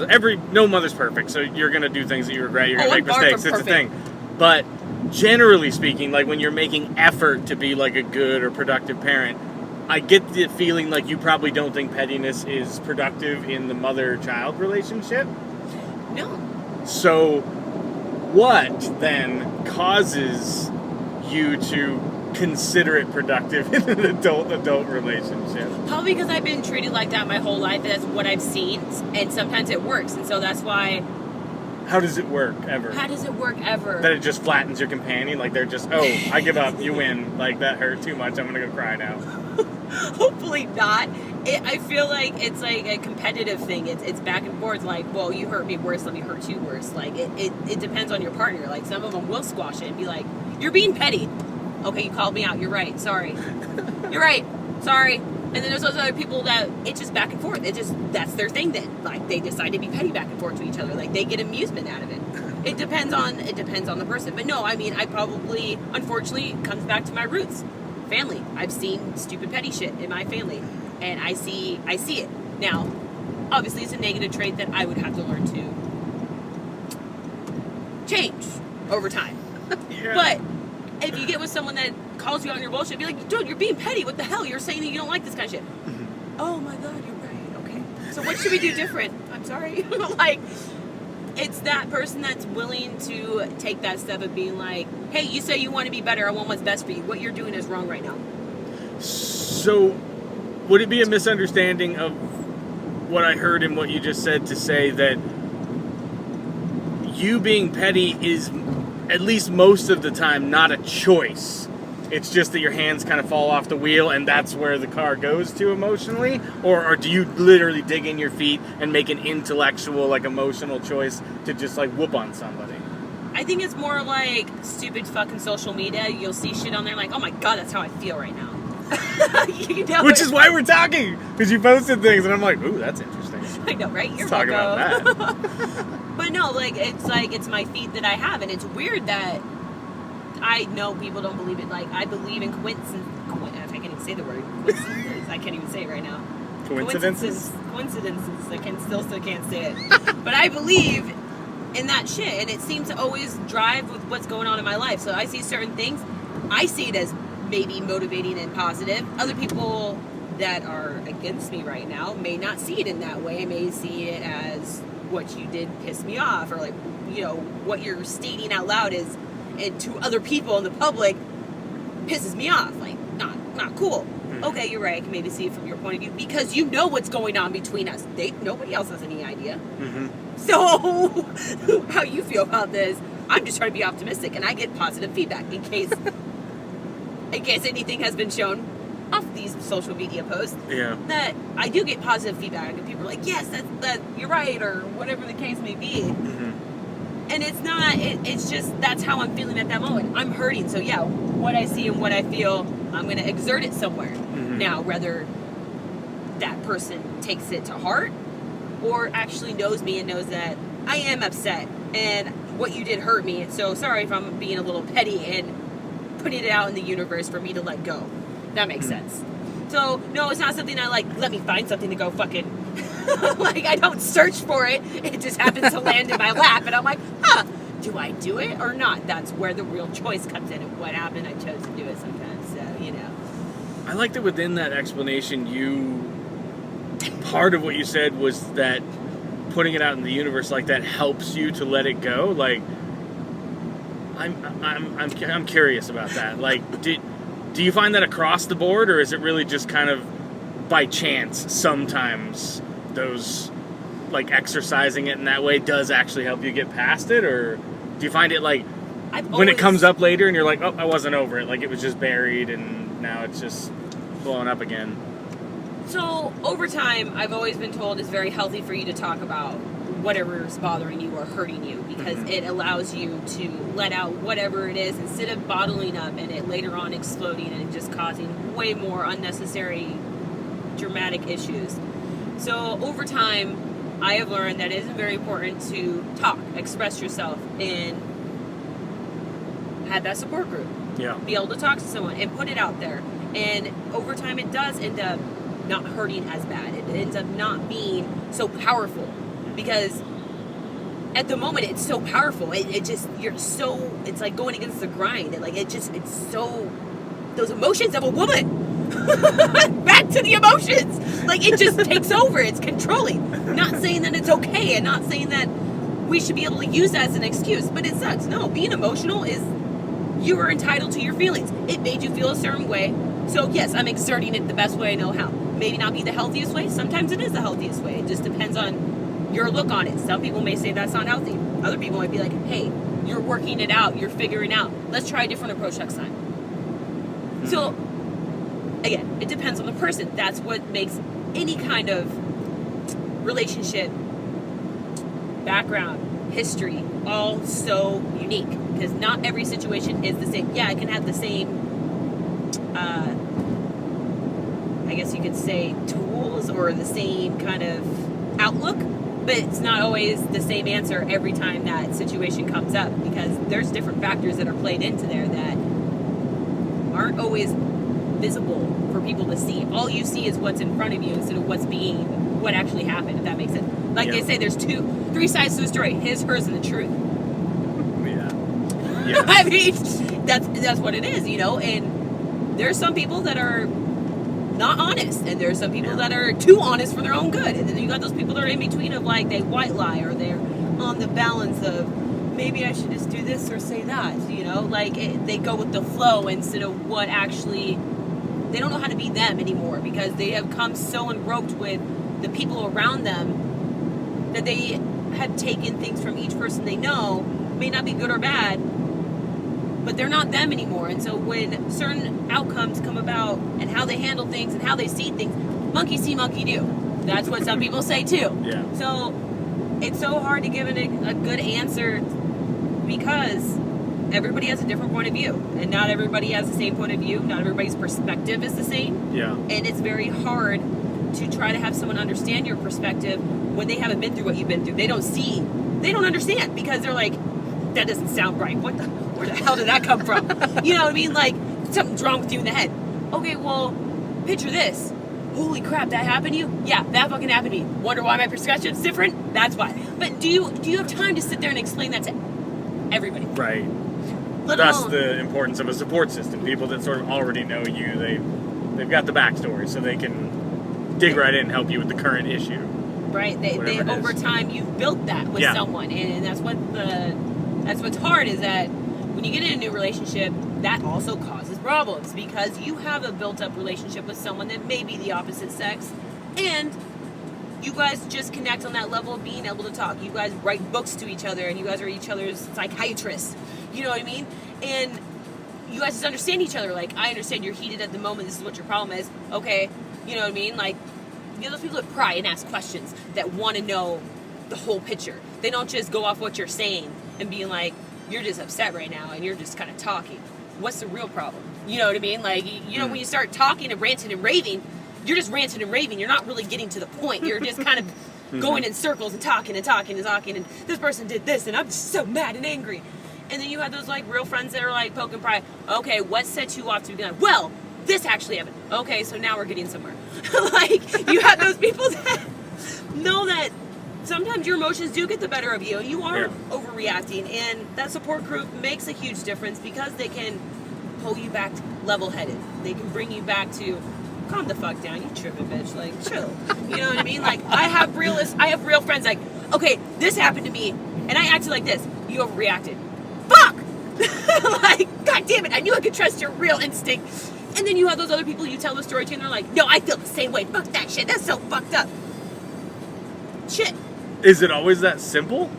no mother's perfect, so you're going to do things that you regret, you're going to make mistakes, it's a thing. But generally speaking, like when you're making effort to be like a good or productive parent, I get the feeling like you probably don't think pettiness is productive in the mother-child relationship. No. So what then causes you to consider it productive in an adult relationship? Probably because I've been treated like that my whole life. That's what I've seen, and sometimes it works, and so that's why. How does it work ever? How does it work ever? That it just flattens your companion? Like they're just, oh, I give up, you win. Like, that hurt too much, I'm gonna go cry now. Hopefully not. I feel like it's like a competitive thing. It's back and forth. Like, well, you hurt me worse, let me hurt you worse. Like, it depends on your partner. Like, some of them will squash it and be like, you're being petty. Okay, you called me out. You're right. Sorry. You're right. Sorry. And then there's those other people that it's just back and forth. That's their thing then. Like, they decide to be petty back and forth to each other. Like, they get amusement out of it. It depends on the person. But no, I mean, I probably, unfortunately, it comes back to my roots. Family. I've seen stupid petty shit in my family. And I see it. Now, obviously it's a negative trait that I would have to learn to change over time. Yeah. But if you get with someone that calls you out on your bullshit, be like, dude, you're being petty. What the hell? You're saying that you don't like this kind of shit. Mm-hmm. Oh my God, you're right. Okay. So what should we do different? I'm sorry. Like, it's that person that's willing to take that step of being like, hey, you say you want to be better. I want what's best for you. What you're doing is wrong right now. So, would it be a misunderstanding of what I heard and what you just said to say that you being petty is, at least most of the time, not a choice? It's just that your hands kind of fall off the wheel and that's where the car goes to emotionally? Or do you literally dig in your feet and make an intellectual, like, emotional choice to just, like, whoop on somebody? I think it's more like stupid fucking social media. You'll see shit on there like, oh my God, that's how I feel right now. You know, which is why we're talking, because you posted things and I'm like, ooh, that's interesting. I know, right? You're Let's talk about that. But no, like it's my feet that I have, and it's weird that I know people don't believe it. Like, I believe in coincidence. I can't even say the word coincidences. I can't even say it right now. Coincidences. I still can't say it. But I believe in that shit, and it seems to always drive with what's going on in my life. So I see certain things, I see it as maybe motivating and positive. Other people that are against me right now may not see it in that way. May see it as what you did pissed me off, or like, you know, what you're stating out loud is, and to other people in the public, pisses me off. Like, not cool. Mm-hmm. Okay, you're right. I can maybe see it from your point of view because you know what's going on between us. Nobody else has any idea. Mm-hmm. So, how you feel about this? I'm just trying to be optimistic, and I get positive feedback in case anything has been shown off these social media posts. Yeah. That I do get positive feedback, and people are like, "Yes, that you're right," or whatever the case may be. Mm-hmm. And it's not. It's just that's how I'm feeling at that moment. I'm hurting, so yeah, what I see and what I feel, I'm going to exert it somewhere. Mm-hmm. Now, whether that person takes it to heart or actually knows me and knows that I am upset and what you did hurt me. So sorry if I'm being a little petty and putting it out in the universe for me to let go. That makes sense. So, no, it's not something I like, let me find something to go fucking, like, I don't search for it. It just happens to land in my lap. And I'm like, do I do it or not? That's where the real choice comes in. And what happened, I chose to do it sometimes. So, you know. I like that within that explanation, part of what you said was that putting it out in the universe like that helps you to let it go. Like, I'm curious about that. Like, do you find that across the board, or is it really just kind of by chance sometimes those, like, exercising it in that way does actually help you get past it? Or do you find it like when it comes up later and you're like, oh, I wasn't over it, like it was just buried and now it's just blowing up again? So over time, I've always been told it's very healthy for you to talk about whatever is bothering you or hurting you, because it allows you to let out whatever it is instead of bottling up and it later on exploding and just causing way more unnecessary dramatic issues. So over time, I have learned that it is very important to talk, express yourself, and have that support group. Yeah. Be able to talk to someone and put it out there. And over time, it does end up not hurting as bad. It ends up not being so powerful. Because at the moment it's so powerful. It's like going against the grind. It's so, those emotions of a woman. Back to the emotions. Like, it just takes over. It's controlling. Not saying that it's okay and not saying that we should be able to use that as an excuse, but it sucks. No, being emotional is, you are entitled to your feelings. It made you feel a certain way. So yes, I'm exerting it the best way I know how. Maybe not be the healthiest way. Sometimes it is the healthiest way. It just depends on your look on it. Some people may say that's not healthy. Other people might be like, hey, you're working it out, you're figuring out. Let's try a different approach next time. So again, it depends on the person. That's what makes any kind of relationship, background, history, all so unique. Because not every situation is the same. Yeah, it can have the same, I guess you could say, tools or the same kind of outlook, but it's not always the same answer every time that situation comes up, because there's different factors that are played into there that aren't always visible for people to see. All you see is what's in front of you instead of what actually happened, if that makes sense. Like they say, there's 3 sides to a story: his, hers, and the truth. Yeah. I mean, that's what it is, you know. And there's some people that are not honest, and there's some people that are too honest for their own good, and then you got those people that are in between of like they white lie, or they're on the balance of maybe I should just do this or say that, you know. Like they go with the flow instead of what actually. They don't know how to be them anymore because they have come so enroped with the people around them that they have taken things from each person they know, may not be good or bad, but they're not them anymore. And so when certain outcomes come about and how they handle things and how they see things, monkey see, monkey do. That's what some people say too. Yeah. So it's so hard to give it a good answer because everybody has a different point of view, and not everybody has the same point of view. Not everybody's perspective is the same. Yeah. And it's very hard to try to have someone understand your perspective when they haven't been through what you've been through. They don't understand because they're like, that doesn't sound right. Where the hell did that come from? You know what I mean? Like, something's wrong with you in the head. Okay, well, picture this. Holy crap, that happened to you? Yeah, that fucking happened to me. Wonder why my perspective's different? That's why. But do you have time to sit there and explain that to everybody? Right. That's the importance of a support system. People that sort of already know you, they've got the backstory, so they can dig right in and help you with the current issue. Right. They over time you've built that with someone, and that's what's hard is that when you get in a new relationship, that also causes problems because you have a built-up relationship with someone that may be the opposite sex, and you guys just connect on that level of being able to talk. You guys write books to each other, and you guys are each other's psychiatrists. You know what I mean? And you guys just understand each other. Like, I understand you're heated at the moment. This is what your problem is. Okay. You know what I mean? Like, you know those people that pry and ask questions that want to know the whole picture. They don't just go off what you're saying and being like, you're just upset right now and you're just kind of talking. What's the real problem? You know what I mean? Like, you know, when you start talking and ranting and raving, you're just ranting and raving. You're not really getting to the point. You're just kind of going in circles and talking and talking and talking. And this person did this and I'm just so mad and angry. And then you have those like real friends that are like poke and pry. Okay, what set you off to be like, well, this actually happened. Okay, so now we're getting somewhere. Like, you have those people that know that sometimes your emotions do get the better of you. You are overreacting, and that support group makes a huge difference because they can pull you back level-headed. They can bring you back to calm the fuck down, you tripping bitch. Like, chill. You know what I mean? Like, I have real friends like, okay, this happened to me, and I acted like this. You overreacted. Fuck! Like, god damn it, I knew I could trust your real instinct. And then you have those other people you tell the story to, and they're like, no, I feel the same way. Fuck that shit. That's so fucked up. Shit. Is it always that simple?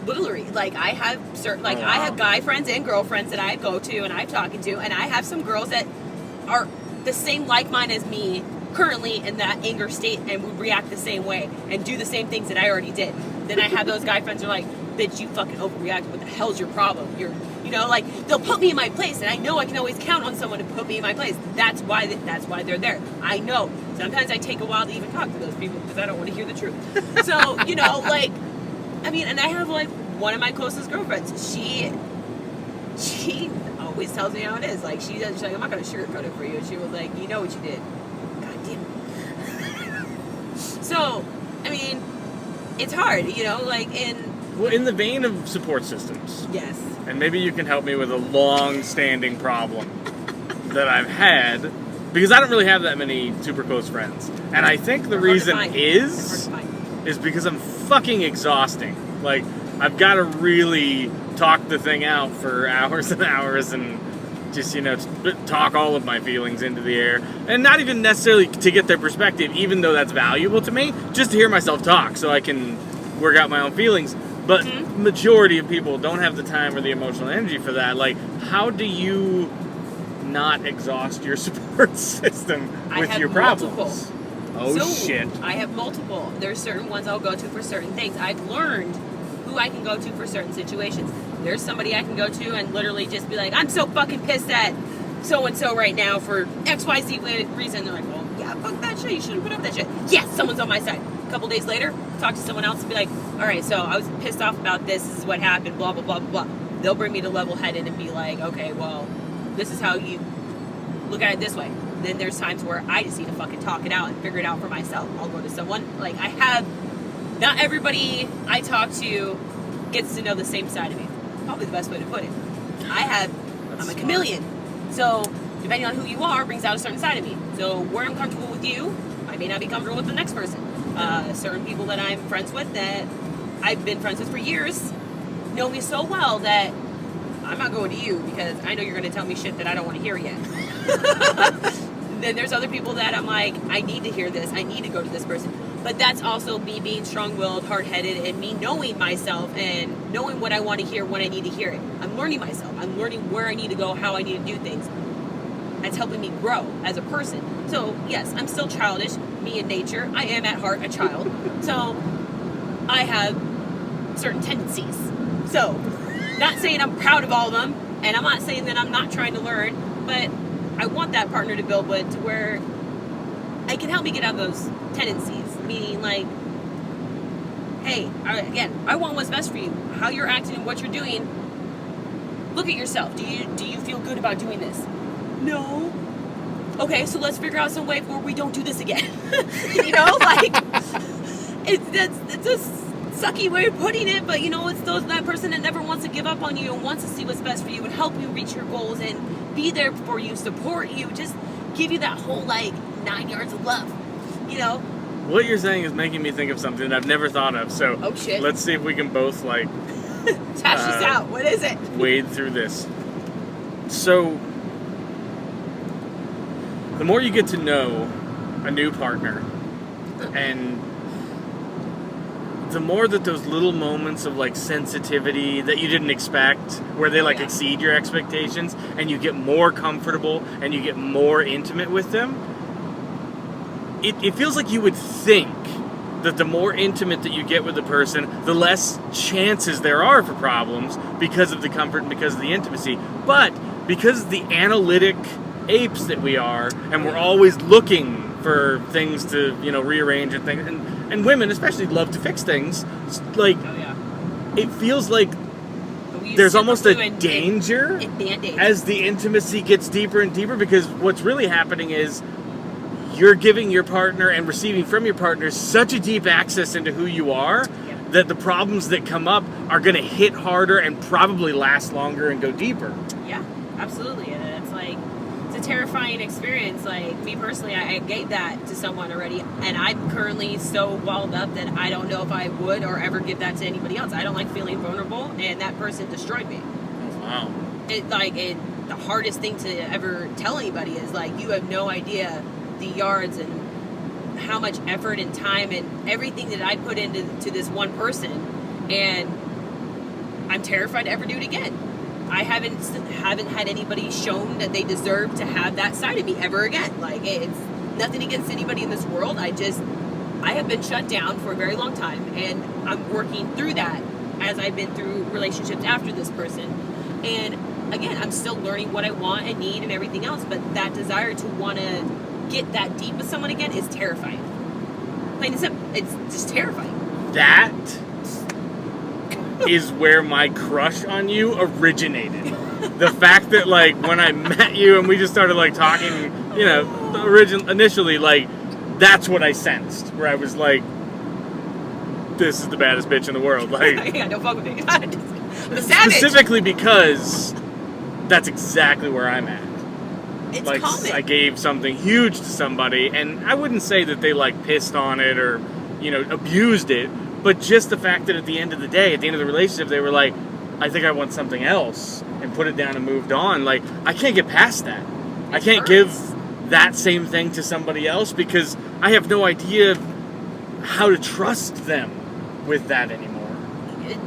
Literally. Like, I have I have guy friends and girlfriends that I go to and I'm talking to, and I have some girls that are the same like mine as me currently in that anger state and would react the same way and do the same things that I already did. Then I have those guy friends who are like, bitch, you fucking overreacted. What the hell's your problem? You know, like, they'll put me in my place, and I know I can always count on someone to put me in my place. That's why they're there. I know. Sometimes I take a while to even talk to those people because I don't want to hear the truth. So, you know, like, I mean, and I have, like, one of my closest girlfriends. She always tells me how it is. Like, she's like, I'm not going to sugarcoat it for you. And she was like, you know what you did. God damn it. So, I mean, it's hard, you know, like, Well, in the vein of support systems. Yes. And maybe you can help me with a long-standing problem that I've had, because I don't really have that many super close friends. And I think the reason is because I'm fucking exhausting. Like, I've got to really talk the thing out for hours and hours and just, you know, talk all of my feelings into the air. And not even necessarily to get their perspective, even though that's valuable to me, just to hear myself talk so I can work out my own feelings. But majority of people don't have the time or the emotional energy for that. Like, how do you not exhaust your support system with your problems? Oh, shit. I have multiple. There's certain ones I'll go to for certain things. I've learned who I can go to for certain situations. There's somebody I can go to and literally just be like, I'm so fucking pissed at so-and-so right now for XYZ reason. They're like, well, yeah, fuck that shit. You shouldn't put up that shit. Yes, someone's on my side. A couple days later, talk to someone else and be like, all right, so I was pissed off about this. This is what happened, blah, blah, blah, blah, blah. They'll bring me to level-headed and be like, okay, well, this is how you look at it this way. Then there's times where I just need to fucking talk it out and figure it out for myself. I'll go to someone. Like, not everybody I talk to gets to know the same side of me. Probably the best way to put it. I'm a chameleon. So, depending on who you are, brings out a certain side of me. So, where I'm comfortable with you, I may not be comfortable with the next person. Certain people that I'm friends with that I've been friends with for years know me so well that I'm not going to you because I know you're going to tell me shit that I don't want to hear yet. Then there's other people that I'm like, I need to hear this. I need to go to this person. But that's also me being strong-willed, hard-headed, and me knowing myself and knowing what I want to hear when I need to hear it. I'm learning myself. I'm learning where I need to go, how I need to do things. That's helping me grow as a person. So, yes, I'm still childish, me in nature. I am at heart a child. So, I have certain tendencies. So, not saying I'm proud of all of them, and I'm not saying that I'm not trying to learn, but I want that partner to build with to where I can help me get out of those tendencies. Meaning, like, hey, I want what's best for you. How you're acting and what you're doing, look at yourself. Do you feel good about doing this? No. Okay, so let's figure out some way where we don't do this again. You know, like, it's a sucky way of putting it, but, you know, it's that person that never wants to give up on you and wants to see what's best for you and help you reach your goals and be there for you, support you, just give you that whole, like, 9 yards of love, you know? What you're saying is making me think of something that I've never thought of, so oh, shit. Let's see if we can both, like... Hash this out. What is it? Wade through this. So, the more you get to know a new partner, and the more that those little moments of, like, sensitivity that you didn't expect, where they, like, exceed your expectations, and you get more comfortable, and you get more intimate with them, it feels like you would think that the more intimate that you get with the person, the less chances there are for problems because of the comfort and because of the intimacy. But because of the analytic apes that we are, and we're always looking for things to, you know, rearrange and things, and women especially love to fix things, like, it feels like there's almost a danger as the intimacy gets deeper and deeper, because what's really happening is you're giving your partner and receiving from your partner such a deep access into who you are that the problems that come up are going to hit harder and probably last longer and go deeper. Yeah, absolutely. And it's like, it's a terrifying experience. Like, me personally, I gave that to someone already, and I'm currently so walled up that I don't know if I would or ever give that to anybody else. I don't like feeling vulnerable, and that person destroyed me. Wow. The hardest thing to ever tell anybody is, like, you have no idea the yards and how much effort and time and everything that I put into this one person, and I'm terrified to ever do it again. I haven't had anybody shown that they deserve to have that side of me ever again. Like, it's nothing against anybody in this world. I have been shut down for a very long time, and I'm working through that as I've been through relationships after this person. And again, I'm still learning what I want and need and everything else, but that desire to want to get that deep with someone again is terrifying. Plain and simple. It's just terrifying. That is where my crush on you originated. The fact that, like, when I met you and we just started, like, talking, you know, initially, like, that's what I sensed. Where I was like, this is the baddest bitch in the world. Like, yeah, don't fuck with me. I'm a savage. Specifically because that's exactly where I'm at. It's like, common. I gave something huge to somebody, and I wouldn't say that they, like, pissed on it or, you know, abused it, but just the fact that at the end of the day, at the end of the relationship, they were like, I think I want something else, and put it down and moved on. Like, I can't get past that. I can't give that same thing to somebody else because I have no idea how to trust them with that anymore.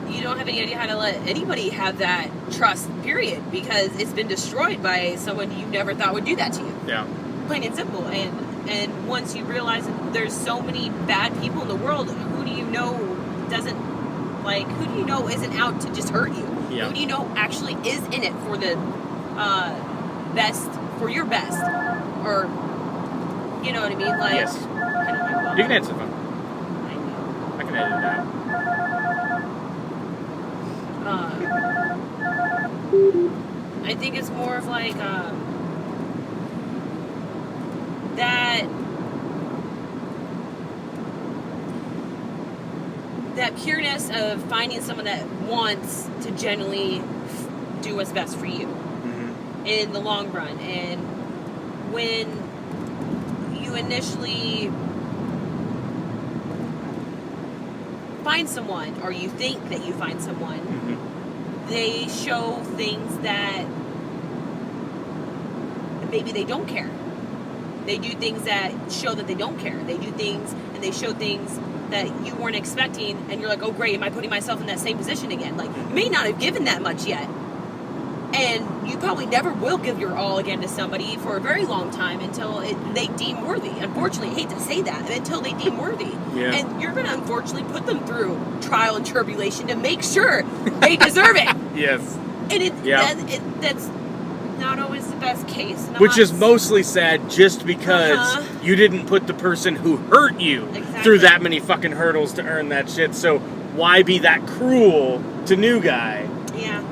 you don't have any idea how to let anybody have that trust, period, because it's been destroyed by someone you never thought would do that to you. Yeah. Plain and simple. And once you realize that there's so many bad people in the world, who do you know isn't out to just hurt you? Yeah. Who do you know actually is in it for the best, for your best? Or, you know what I mean? Like, Yes. I don't know. You can answer the phone. I know. I can edit it out. I think it's more of like that pureness of finding someone that wants to genuinely do what's best for you in the long run. And when you initially find someone, or you think that you find someone, they show things that maybe they don't care. They do things that show that they don't care. They do things and they show things that you weren't expecting, and you're like, oh great, am I putting myself in that same position again? Like, you may not have given that much yet, and you probably never will give your all again to somebody for a very long time until they deem worthy. Unfortunately, I hate to say that, until they deem worthy. Yeah. And you're going to unfortunately put them through trial and tribulation to make sure they deserve it. Yes. And that's not always the best case. Which is mostly sad just because you didn't put the person who hurt you through that many fucking hurdles to earn that shit. So why be that cruel to new guy? Yeah.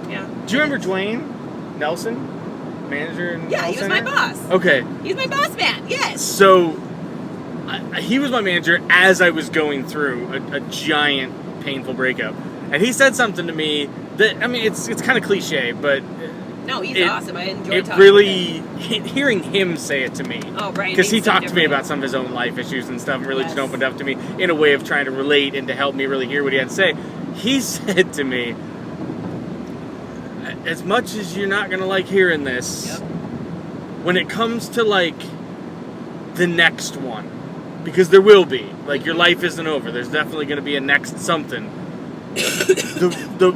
Do you remember Dwayne Nelson? Manager in Yeah, he was my boss. Okay. He was my boss man, yes. So he was my manager as I was going through a giant painful breakup. And he said something to me that, I mean, it's kind of cliche, but no, he's awesome. I enjoy talking really, to him. hearing him say it to me. Oh, right. Because he talked to me about some of his own life issues and stuff, and really just opened up to me in a way of trying to relate and to help me really hear what he had to say. He said to me, as much as you're not going to like hearing this, when it comes to, like, the next one, because there will be, like, your life isn't over, there's definitely going to be a next something, the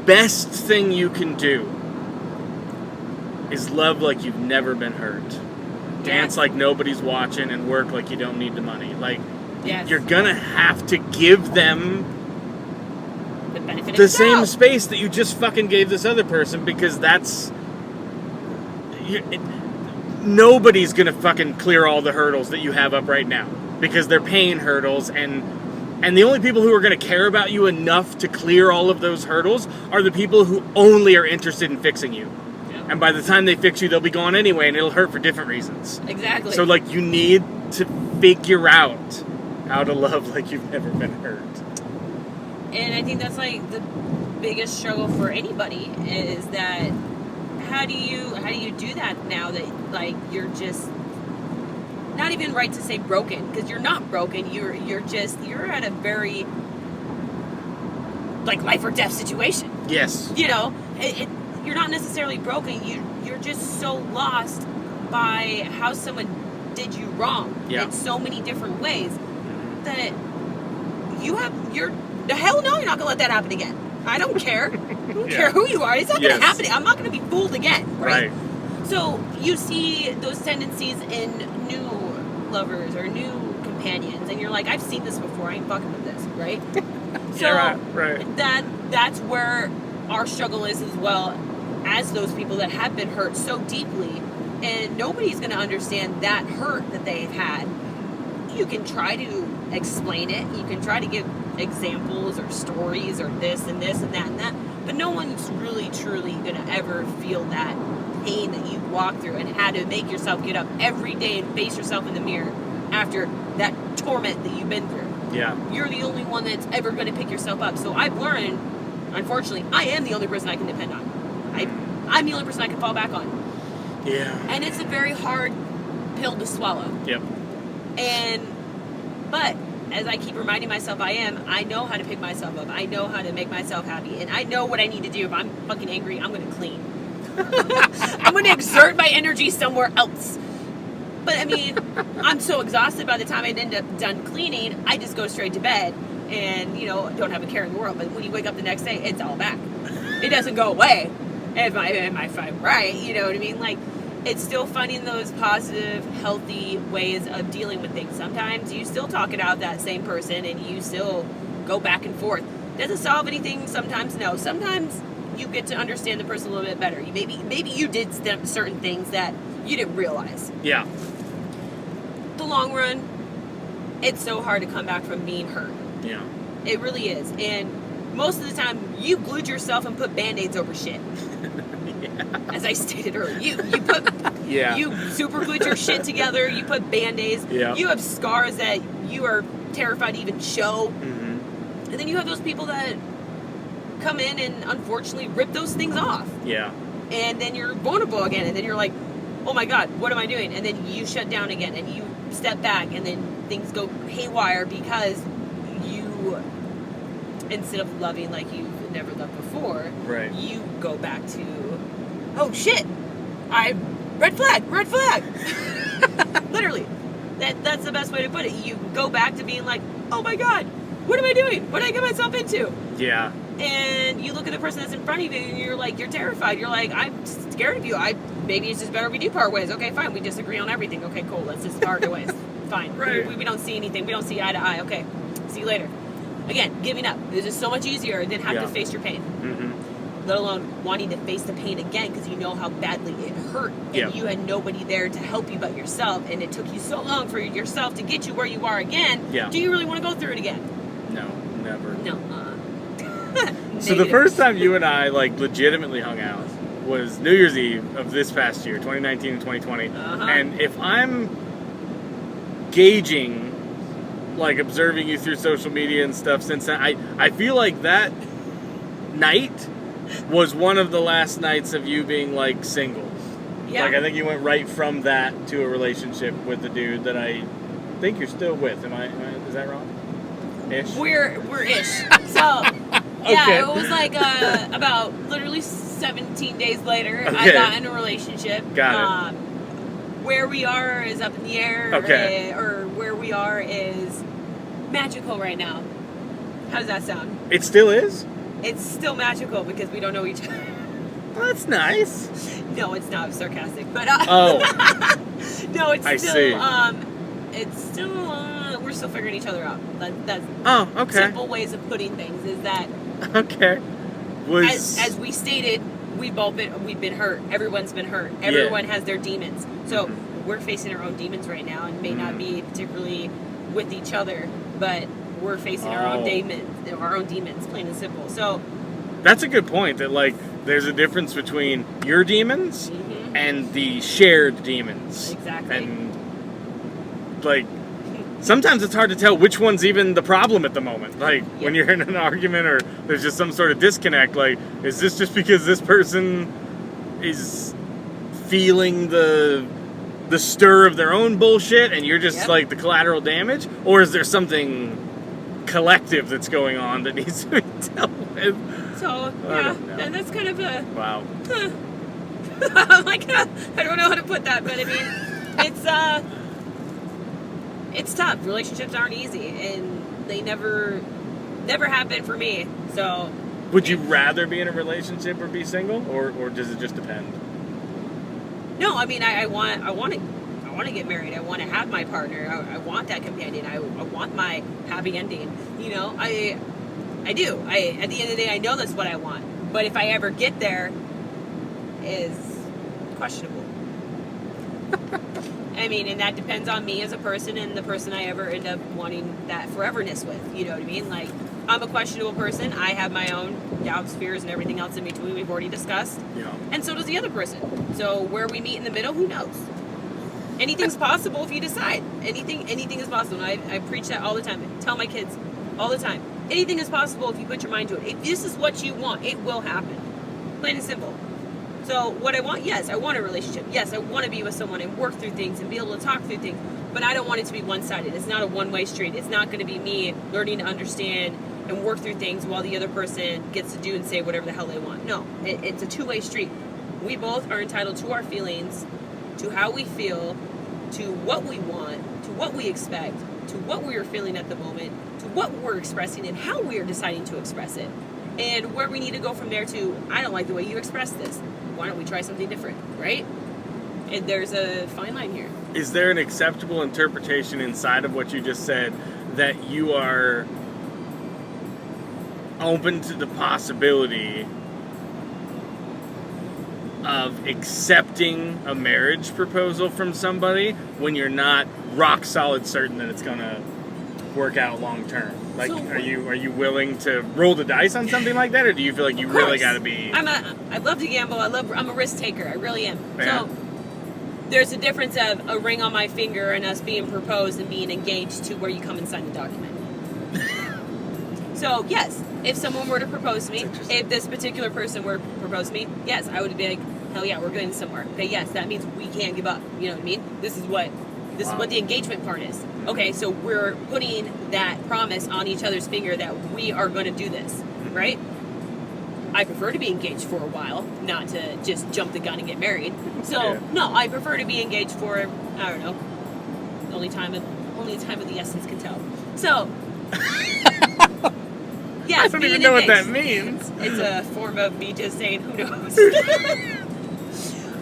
best thing you can do is love like you've never been hurt. Dance like nobody's watching, and work like you don't need the money. Like, you're gonna have to give them the benefit the same space that you just fucking gave this other person, because that's... nobody's gonna fucking clear all the hurdles that you have up right now, because they're paying hurdles, and the only people who are gonna care about you enough to clear all of those hurdles are the people who only are interested in fixing you. And by the time they fix you, they'll be gone anyway, and it'll hurt for different reasons. Exactly. So, like, you need to figure out how to love like you've never been hurt. And I think that's, like, the biggest struggle for anybody, is that how do you do that now that, like, you're just not even right to say broken, because you're not broken. You're at a very, like, life or death situation. Yes. You know, you're not necessarily broken. You're just so lost by how someone did you wrong in so many different ways that the hell no, you're not gonna let that happen again. I don't care. I don't care who you are. It's not gonna happen. I'm not gonna be fooled again. Right. So you see those tendencies in new lovers or new companions, and you're like, I've seen this before. I ain't fucking with this. Right. So right. That's where our struggle is as well, as those people that have been hurt so deeply, and nobody's going to understand that hurt that they've had. You can try to explain it, you can try to give examples or stories or this and this and that and that, but no one's really truly going to ever feel that pain that you've walked through and had to make yourself get up every day and face yourself in the mirror after that torment that you've been through. Yeah. You're the only one that's ever going to pick yourself up. So I've learned, unfortunately, I am the only person I can depend on. I'm the only person I can fall back on. Yeah. And it's a very hard pill to swallow. Yep. But as I keep reminding myself I know how to pick myself up. I know how to make myself happy. And I know what I need to do. If I'm fucking angry, I'm going to clean. I'm going to exert my energy somewhere else. But I mean, I'm so exhausted by the time I end up done cleaning, I just go straight to bed. and, don't have a care in the world. But when you wake up the next day, it's all back. It doesn't go away. Am I right? You know what I mean? Like, it's still finding those positive, healthy ways of dealing with things. Sometimes you still talk it out that same person and you still go back and forth. Doesn't solve anything. Sometimes no. Sometimes you get to understand the person a little bit better. Maybe you did certain things that you didn't realize. Yeah. The long run, it's so hard to come back from being hurt. Yeah. It really is. And most of the time, you glued yourself and put Band-Aids over shit. Yeah. As I stated earlier, you super glued your shit together. You put Band-Aids. Yeah. You have scars that you are terrified to even show. Mm-hmm. And then you have those people that come in and unfortunately rip those things off. Yeah. And then you're vulnerable again. And then you're like, oh my God, what am I doing? And then you shut down again and you step back and then things go haywire because you, instead of loving like you've never loved before, right, you go back to, oh shit, red flag. Literally. That's the best way to put it. You go back to being like, oh my God, what am I doing? What did I get myself into? Yeah. And you look at the person that's in front of you and you're terrified. You're like, I'm scared of you. Maybe it's just better we do part ways. Okay, fine. We disagree on everything. Okay, cool. Let's just part ways. Fine. Right. We don't see anything. We don't see eye to eye. Okay. See you later. Again, giving up. This is so much easier than having to face your pain. Mm-hmm. Let alone wanting to face the pain again because you know how badly it hurt. And you had nobody there to help you but yourself. And it took you so long for yourself to get you where you are again. Yeah. Do you really want to go through it again? No, never. No. So the first time you and I legitimately hung out was New Year's Eve of this past year, 2019 and 2020. Uh-huh. And if I'm gauging, observing you through social media and stuff since then, I feel like that night was one of the last nights of you being single. Yeah. I think you went right from that to a relationship with the dude that I think you're still with. Is that wrong? Ish? We're ish. So yeah, Okay. it was about literally 17 days later, I Okay. got in a relationship. Got it. Where we are is up in the air. Okay. Or where we are is magical right now. How does that sound? It still is? It's still magical because we don't know each other. Well, that's nice. No, it's not. I'm sarcastic. But Oh. no, it's I still see. It's still we're still figuring each other out. That's Oh, okay. simple ways of putting things is that Okay. as we stated, we've been hurt. Everyone's been hurt. Everyone has their demons. So we're facing our own demons right now, and may not be particularly with each other, but we're facing our own demons, plain and simple. So that's a good point. That there's a difference between your demons Mhm. and the shared demons. Exactly. And sometimes it's hard to tell which one's even the problem at the moment. When you're in an argument or there's just some sort of disconnect, is this just because this person is feeling the stir of their own bullshit and you're just the collateral damage? Or is there something collective that's going on that needs to be dealt with? So and that's kind of a wow. I'm I don't know how to put that, but I mean it's tough. Relationships aren't easy, and they never have been for me. So Would you rather be in a relationship or be single, or does it just depend? No, I mean I want to get married. I want to have my partner. I want that companion. I want my happy ending. I do. At the end of the day, I know that's what I want. But if I ever get there, is questionable. I mean, and that depends on me as a person and the person I ever end up wanting that foreverness with. You know what I mean? I'm a questionable person. I have my own doubts, fears, and everything else in between we've already discussed. Yeah. And so does the other person. So where we meet in the middle, who knows? Anything's possible if you decide. Anything is possible. And I preach that all the time. I tell my kids all the time. Anything is possible if you put your mind to it. If this is what you want, it will happen. Plain and simple. So what I want, yes, I want a relationship. Yes, I want to be with someone and work through things and be able to talk through things. But I don't want it to be one-sided. It's not a one-way street. It's not going to be me learning to understand and work through things while the other person gets to do and say whatever the hell they want. No, it's a two-way street. We both are entitled to our feelings, to how we feel, to what we want, to what we expect, to what we are feeling at the moment, what we're expressing and how we're deciding to express it. And where we need to go from there to, I don't like the way you express this. Why don't we try something different, right? And there's a fine line here. Is there an acceptable interpretation inside of what you just said that you are open to the possibility of accepting a marriage proposal from somebody when you're not rock solid certain that it's gonna work out long term? Like, So, are you willing to roll the dice on something like that, or do you feel like you really got to be? I love to gamble. I'm a risk taker. I really am. Yeah. So there's a difference of a ring on my finger and us being proposed and being engaged to where you come and sign the document. So yes, if someone were to propose to me, if this particular person were to propose to me, yes, I would be like, hell yeah, we're going somewhere. Okay, yes, that means we can't give up. You know what I mean? This is what the engagement part is. Okay, so we're putting that promise on each other's finger that we are going to do this, right? I prefer to be engaged for a while, not to just jump the gun and get married. So no, I prefer to be engaged for, I don't know, only time of the essence can tell. So yes, I don't even know what that means. It's a form of me just saying who knows.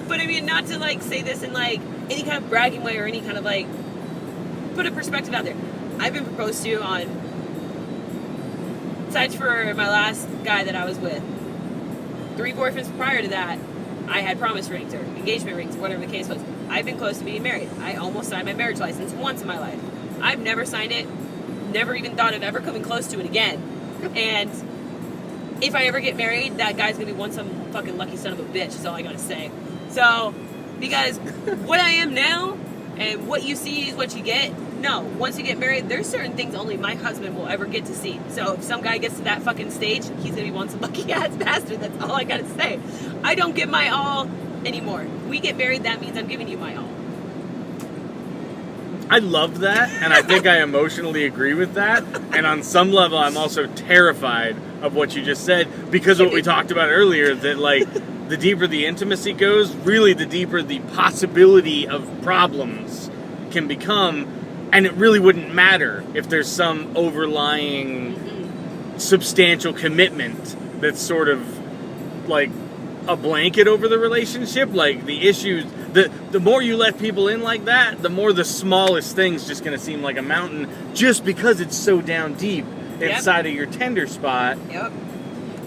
But I mean, not to like say this in like any kind of bragging way or any kind of like put a perspective out there. I've been proposed to on, besides for my last guy that I was with, 3 boyfriends prior to that, I had promise rings or engagement rings, whatever the case was. I've been close to being married. I almost signed my marriage license once in my life. I've never signed it, never even thought of ever coming close to it again. And if I ever get married, that guy's gonna be one some fucking lucky son of a bitch, is all I gotta say. So, because what I am now and what you see is what you get. No, once you get married, there's certain things only my husband will ever get to see. So if some guy gets to that fucking stage, he's gonna be one some lucky ass bastard. That's all I gotta say. I don't give my all anymore. We get married, that means I'm giving you my all. I love that, and I think I emotionally agree with that. And on some level, I'm also terrified of what you just said because of what we talked about earlier, that like the deeper the intimacy goes, really the deeper the possibility of problems can become, and it really wouldn't matter if there's some overlying substantial commitment that's sort of like a blanket over the relationship. Like the issues, the more you let people in like that, the more the smallest thing's just going to seem like a mountain, just because it's so down deep inside of your tender spot. Yep.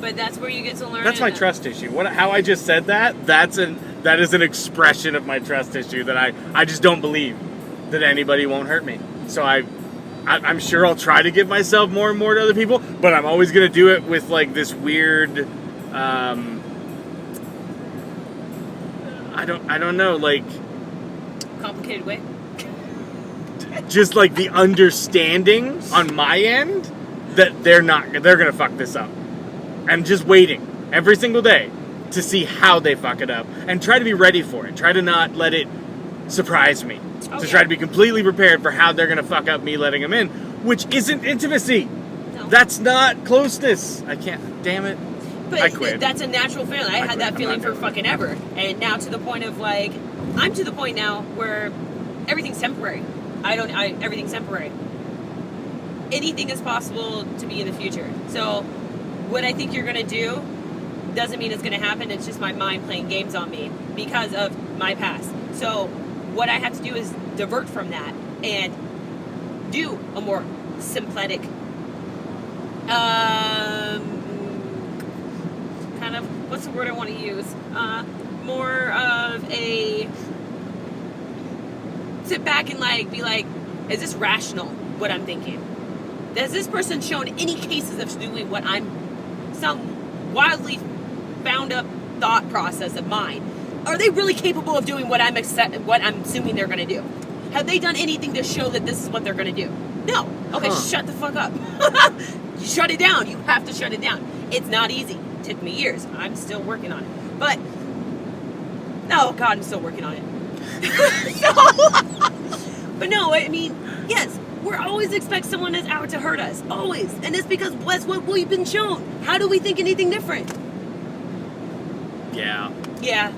But that's where you get to learn. That's my trust issue. How I just said that, that is an expression of my trust issue, that I just don't believe that anybody won't hurt me. So I'm sure I'll try to give myself more and more to other people, but I'm always going to do it with like this weird, I don't know, like complicated way. Just like the understanding on my end that they're gonna fuck this up, and just waiting every single day to see how they fuck it up, and try to be ready for it. Try to not let it surprise me. Try to be completely prepared for how they're gonna fuck up me letting them in, which isn't intimacy. No. That's not closeness. I can't. Damn it. But I quit. That's a natural feeling. I had that feeling for fucking ever. And now to the point of like, I'm to the point now where everything's temporary. Everything's temporary. Anything is possible to be in the future. So what I think you're going to do doesn't mean it's going to happen. It's just my mind playing games on me because of my past. So what I have to do is divert from that and do a more sympletic, kind of, what's the word I want to use? More of a sit back and like be like, is this rational, what I'm thinking? Has this person shown any cases of doing what some wildly found up thought process of mine? Are they really capable of doing what I'm assuming they're going to do? Have they done anything to show that this is what they're going to do? No. Okay, shut the fuck up. Shut it down. You have to shut it down. It's not easy. It took me years. I'm still working on it. But, oh God, I'm still working on it. But no, I mean, yes, we always expect someone that's out to hurt us. Always. And it's because that's what we've been shown. How do we think anything different? Yeah. Yeah.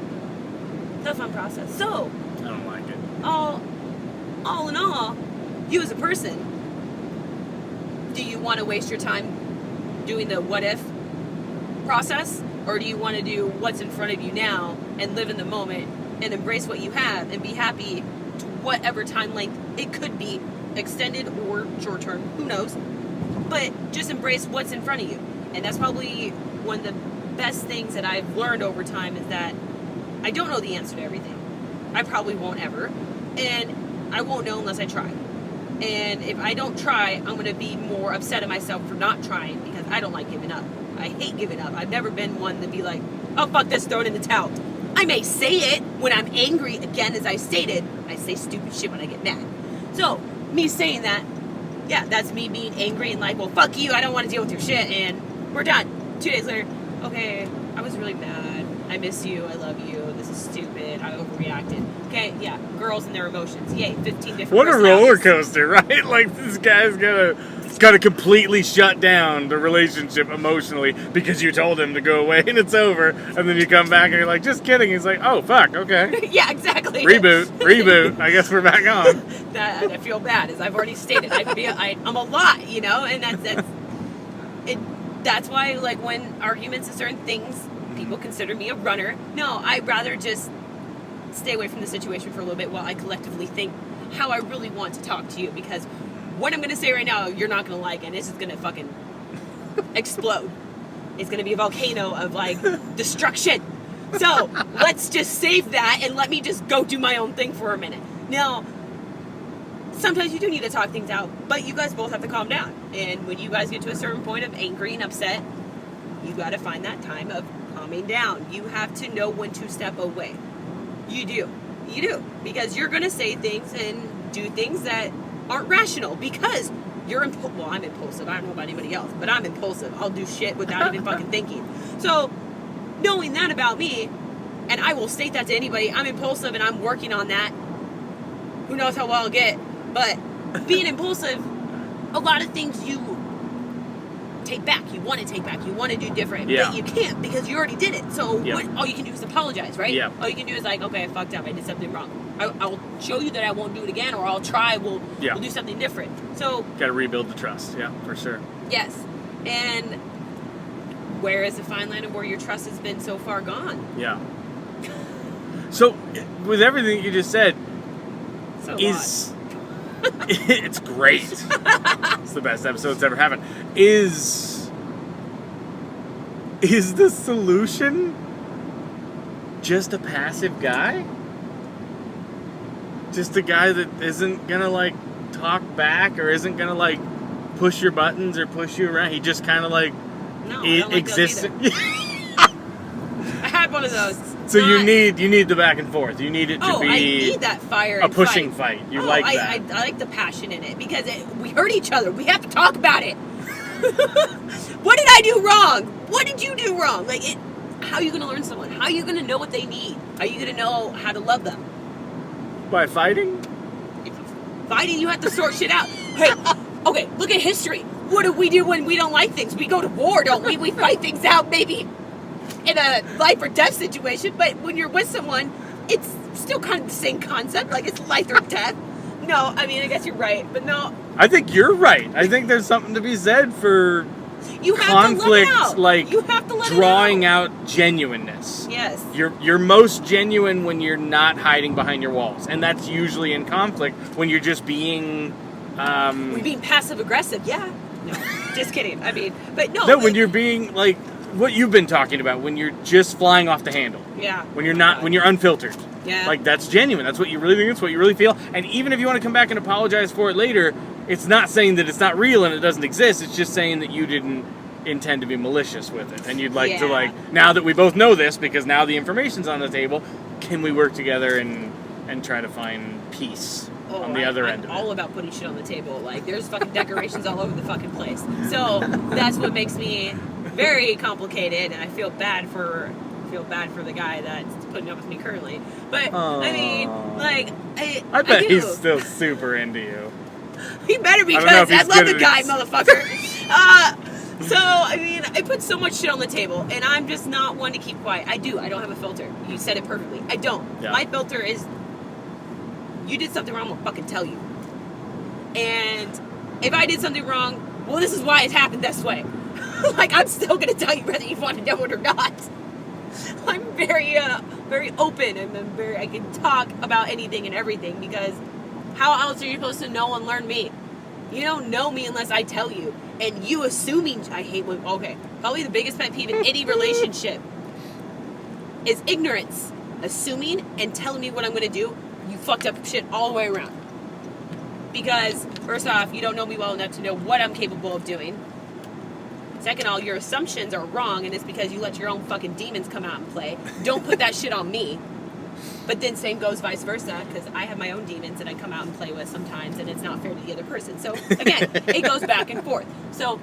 Tough on process. So, I don't like it. all in all, you as a person, do you want to waste your time doing the what if process, or do you want to do what's in front of you now and live in the moment and embrace what you have and be happy to whatever time length it could be, extended or short term, who knows, but just embrace what's in front of you. And that's probably one of the best things that I've learned over time, is that I don't know the answer to everything. I probably won't ever, and I won't know unless I try. And if I don't try, I'm going to be more upset at myself for not trying, because I don't like giving up. I hate giving up. I've never been one to be like, oh, fuck this, throw it in the towel. I may say it when I'm angry, again, as I stated. I say stupid shit when I get mad. So, me saying that, yeah, that's me being angry and like, well, fuck you, I don't want to deal with your shit, and we're done. 2 days later, okay, I was really mad. I miss you, I love you, this is stupid, I overreacted. Okay, yeah, girls and their emotions. Yay, 15 different What a roller coaster, right? Like, this guy's gotta completely shut down the relationship emotionally because you told him to go away and it's over, and then you come back and you're like, just kidding. He's like, oh, fuck, okay. Yeah, exactly. Reboot. I guess we're back on. That I feel bad, as I've already stated. I'm a lot, you know, and that's why, like, when arguments and certain things, people consider me a runner. No, I'd rather just stay away from the situation for a little bit while I collectively think how I really want to talk to you, because what I'm going to say right now, you're not going to like, and this is going to fucking explode. It's going to be a volcano of, like, destruction. So, let's just save that and let me just go do my own thing for a minute. Now, sometimes you do need to talk things out, but you guys both have to calm down. And when you guys get to a certain point of angry and upset, you got to find that time of calming down. You have to know when to step away. You do. Because you're going to say things and do things that aren't rational, because you're I'm impulsive. I don't know about anybody else, but I'm impulsive. I'll do shit without even fucking thinking. So, knowing that about me, and I will state that to anybody, I'm impulsive and I'm working on that. Who knows how well I'll get. But being impulsive, a lot of things you take back. You want to take back. You want to do different. Yeah. But you can't, because you already did it. So Yeah. all you can do is apologize, right? Yeah. All you can do is like, okay, I fucked up. I did something wrong. I'll show you that I won't do it again, or I'll try. We'll do something different. So Got to rebuild the trust. Yeah, for sure. yes. And where is the fine line of where your trust has been so far gone? Yeah. So, with everything you just said, It's it's great. It's the best episode that's ever happened. Is the solution just a passive guy? Just a guy that isn't gonna, like, talk back, or isn't gonna, like, push your buttons or push you around? He just kind of, like, no, I don't like exists. those either. I had one of those. So you need the back and forth. You need it to be I need that fire a and pushing fight. You like that. I like the passion in it, because we hurt each other. We have to talk about it. What did I do wrong? What did you do wrong? Like, how are you going to learn someone? How are you going to know what they need? Are you going to know how to love them? By fighting? Fighting, you have to sort shit out. Hey, okay, look at history. What do we do when we don't like things? We go to war, don't we? We fight things out, maybe in a life or death situation, but when you're with someone, it's still kind of the same concept. Like, it's life or death. No, I mean, I guess you're right, but no. I think you're right. I think there's something to be said for you have conflict, to let it out. like, you have to let drawing it out. out genuineness. Yes. You're most genuine when you're not hiding behind your walls, and that's usually in conflict when you're just being We're being passive aggressive. Yeah. No, just kidding. I mean, but no. No, when you're being, like, what you've been talking about, when you're just flying off the handle. Yeah. When you're not, when you're unfiltered. Yeah. Like, that's genuine. That's what you really think. It's what you really feel. And even if you want to come back and apologize for it later, it's not saying that it's not real and it doesn't exist. It's just saying that you didn't intend to be malicious with it. And you'd like to, like, now that we both know this, because now the information's on the table, can we work together and try to find peace on the other end of it? I'm all about putting shit on the table. Like, there's fucking decorations all over the fucking place. So that's what makes me very complicated, and I feel bad for the guy that's putting up with me currently. But I mean, like, I bet he's still super into you. He better be, because I love the guy, motherfucker. So, I mean, I put so much shit on the table, and I'm just not one to keep quiet. I don't have a filter. You said it perfectly. I don't. Yeah. My filter is, you did something wrong, I'm gonna fucking tell you. And if I did something wrong, well, this is why it happened this way. Like, I'm still going to tell you whether you want to know it or not. I'm very, very open, and I can talk about anything and everything, because how else are you supposed to know and learn me? You don't know me unless I tell you. And you assuming, I hate when, okay, probably the biggest pet peeve in any relationship is ignorance. Assuming and telling me what I'm going to do, you fucked up shit all the way around. Because, first off, you don't know me well enough to know what I'm capable of doing. Second of all, your assumptions are wrong, and it's because you let your own fucking demons come out and play. Don't put that shit on me. But then same goes vice versa, because I have my own demons that I come out and play with sometimes, and it's not fair to the other person. So, again, it goes back and forth. So,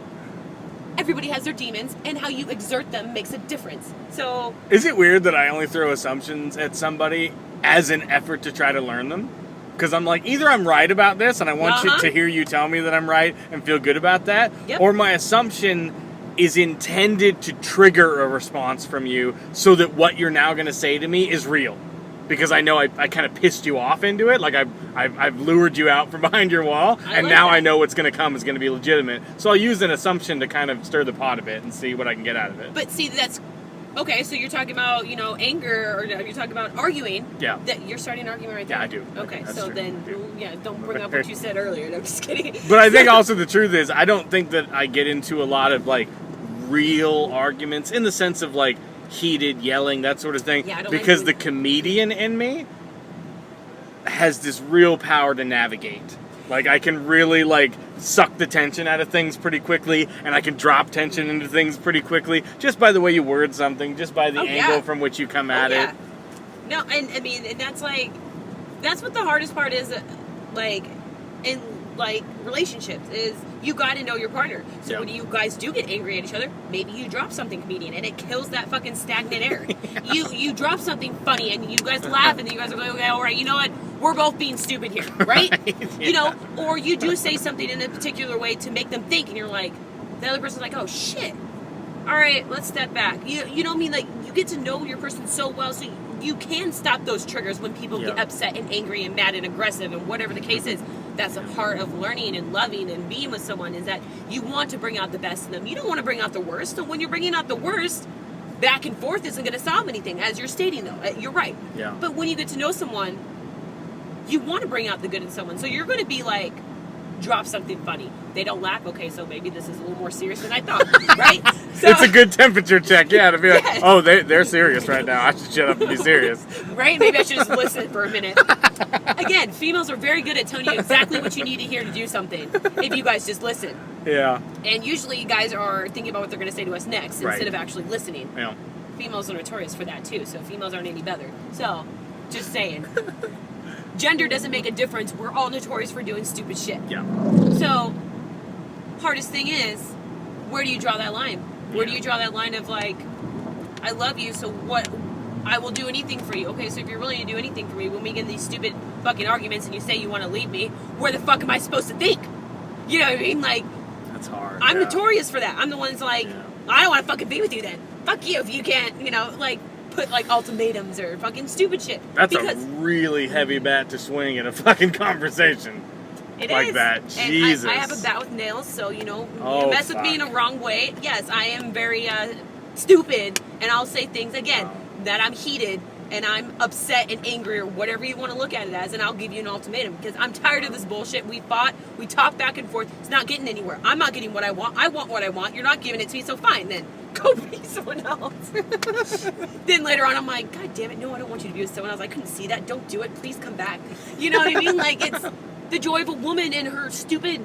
everybody has their demons, and how you exert them makes a difference. So, is it weird that I only throw assumptions at somebody as an effort to try to learn them? Because I'm like, either I'm right about this, and I want you to hear you tell me that I'm right and feel good about that, or my assumption is intended to trigger a response from you so that what you're now going to say to me is real. Because I know I kind of pissed you off into it. Like, I've lured you out from behind your wall, and now I know what's going to come is going to be legitimate. So I'll use an assumption to kind of stir the pot a bit and see what I can get out of it. But see, that's... Okay, so you're talking about, anger, or you're talking about arguing. Yeah. That you're starting an argument right there? Yeah, I do. Okay, so true. then, don't bring up what you said earlier. No, I'm just kidding. But I think also the truth is, I don't think that I get into a lot of, like, real arguments in the sense of, like, heated yelling, that sort of thing. Yeah, I don't because like the comedian in me has this real power to navigate. Like, I can really, like, suck the tension out of things pretty quickly, and I can drop tension into things pretty quickly, just by the way you word something, just by the angle from which you come at it. No, and I mean, and that's, like, that's what the hardest part is, like, in, like, relationships, is you gotta know your partner. So when you guys do get angry at each other, maybe you drop something comedian, and it kills that fucking stagnant air. You drop something funny, and you guys laugh, and then you guys are like, okay, all right, you know what? We're both being stupid here, right? Or you do say something in a particular way to make them think, and you're like, the other person's like, oh, shit. All right, let's step back. You know what I mean? Like, you get to know your person so well, so you can stop those triggers when people get upset and angry and mad and aggressive and whatever the case is. That's a part of learning and loving and being with someone, is that you want to bring out the best in them. You don't want to bring out the worst. So when you're bringing out the worst, back and forth isn't going to solve anything, as you're stating, though. You're right. Yeah. But when you get to know someone, you want to bring out the good in someone. So you're going to be like, drop something funny. They don't laugh. Okay, so maybe this is a little more serious than I thought, right? So, it's a good temperature check, to be like, oh, they're serious right now. I should shut up and be serious. Right? Maybe I should just listen for a minute. Again, females are very good at telling you exactly what you need to hear to do something, if you guys just listen. Yeah. And usually you guys are thinking about what they're going to say to us next instead of actually listening. Yeah. Females are notorious for that, too, so females aren't any better. So, just saying. Gender doesn't make a difference. We're all notorious for doing stupid shit. Yeah. So, hardest thing is, where do you draw that line? Where do you draw that line of, like, I love you, so what? I will do anything for you. Okay, so if you're willing to do anything for me, when we get in these stupid fucking arguments and you say you want to leave me, where the fuck am I supposed to think? You know what I mean? Like, that's hard. I'm notorious for that. I'm the one that's like, I don't want to fucking be with you then. Fuck you if you can't, like, put, like, ultimatums or fucking stupid shit. That's a really heavy bat to swing in a fucking conversation. It like is. that. Jesus. I have a bat with nails, so, you mess with me in a wrong way. Yes, I am very stupid, and I'll say things, again, that I'm heated, and I'm upset and angry, or whatever you want to look at it as, and I'll give you an ultimatum, because I'm tired of this bullshit. We fought, we talked back and forth. It's not getting anywhere. I'm not getting what I want. I want what I want. You're not giving it to me, so fine, then. Go be someone else. Then later on, I'm like, God damn it, no, I don't want you to be with someone else. I couldn't see that. Don't do it. Please come back. You know what I mean? Like, it's the joy of a woman and her stupid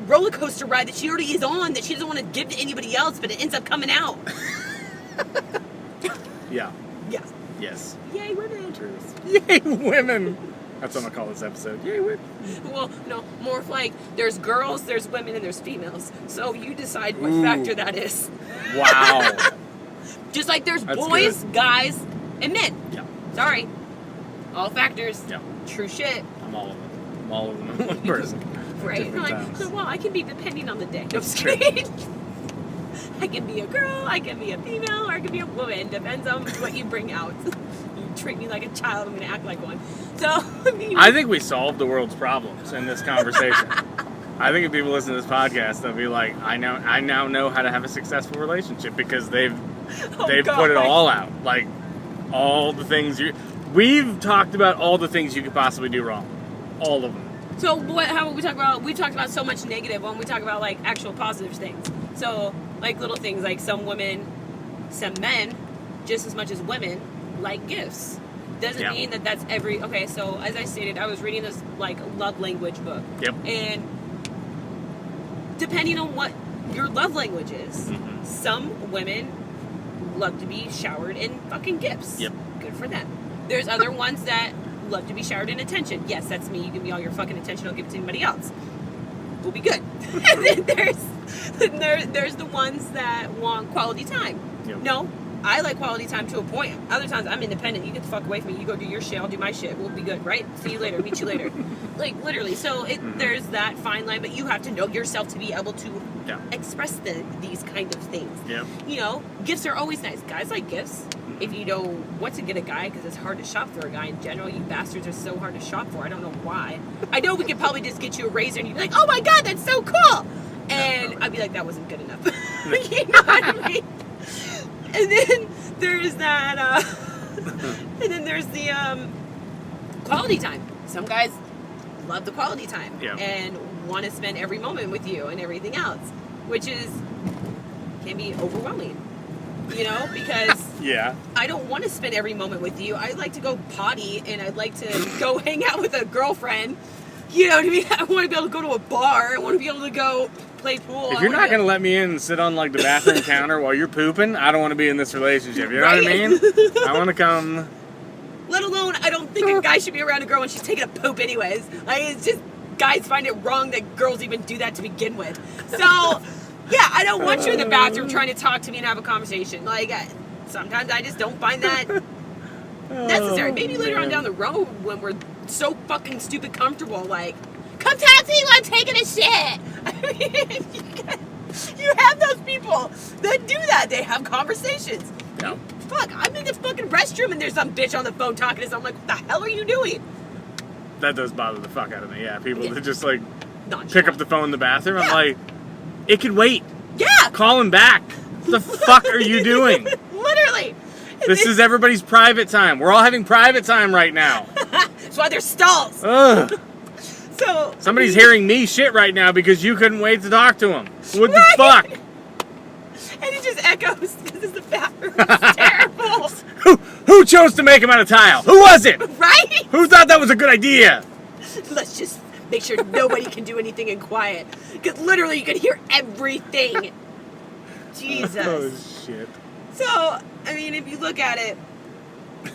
roller coaster ride that she already is on, that she doesn't want to give to anybody else, but it ends up coming out. Yeah. Yes. Yes. Yay, women. Yay, women. That's what I'm going to call this episode. Yay, women. Well, no, more of like, there's girls, there's women, and there's females. So you decide what factor that is. Wow. Just like there's boys, guys, and men. Yeah. Sorry. All factors. Yeah. True shit. I'm all of them. I'm all of them in one person. Right? You're like, well, I can be depending on the day. No, I'm just kidding. I can be a girl, I can be a female, or I can be a woman. Depends on what you bring out. You treat me like a child, I'm going to act like one. So, I think we solved the world's problems in this conversation. I think if people listen to this podcast, they'll be like, I now know how to have a successful relationship because they've put it all out. Like, all the things we've talked about all the things you could possibly do wrong. All of them. So how we talk about, we talked about so much negative when we talk about like actual positive things. So like little things like some men, just as much as women, like gifts. Doesn't mean that that's okay, so as I stated, I was reading this like love language book. Yep. And depending on what your love language is, some women love to be showered in fucking gifts. Yep. Good for them. There's other ones that love to be showered in attention. Yes, that's me. You give me all your fucking attention. Don't give it to anybody else. We'll be good. And then there's the ones that want quality time. Yep. No, I like quality time to a point. Other times I'm independent. You get the fuck away from me. You go do your shit. I'll do my shit. We'll be good, right? See you later. Meet you later. Like literally. So there's that fine line, but you have to know yourself to be able to express these kind of things. Yeah. You know, gifts are always nice. Guys like gifts. If you know what to get a guy, because it's hard to shop for a guy in general. You bastards are so hard to shop for. I don't know why. I know we could probably just get you a razor and you'd be like, oh my god, that's so cool. And I'd be like, that wasn't good enough. You know what I mean? And then there's that, and then there's the quality time. Some guys love the quality time and want to spend every moment with you and everything else, which can be overwhelming. You know, because I don't want to spend every moment with you. I like to go potty and I'd like to go hang out with a girlfriend. You know what I mean? I want to be able to go to a bar. I want to be able to go play pool. If you're not going to let me in and sit on like the bathroom counter while you're pooping, I don't want to be in this relationship. You know what I mean? I want to come. Let alone, I don't think a guy should be around a girl when she's taking a poop anyways. Like, it's just, guys find it wrong that girls even do that to begin with. So... yeah, I don't want you in the bathroom trying to talk to me and have a conversation. Like, sometimes I just don't find that necessary. Maybe later on down the road when we're so fucking stupid comfortable, like, come talk to me while I'm taking a shit. I mean, you have those people that do that. They have conversations. No. Fuck, I'm in the fucking restroom and there's some bitch on the phone talking to someone. Like, what the hell are you doing? That does bother the fuck out of me, yeah. People that just, like, pick up the phone in the bathroom. I'm like... it can wait. Yeah. Call him back. What the fuck are you doing? Literally. This is everybody's private time. We're all having private time right now. That's why there's stalls. Ugh. So somebody's hearing me shit right now because you couldn't wait to talk to him. What the fuck? And it just echoes because the bathroom is terrible. Who chose to make him out of tile? Who was it? Right? Who thought that was a good idea? Let's just make sure nobody can do anything in quiet. Because literally you can hear everything. Jesus. Oh, shit. So, I mean, if you look at it,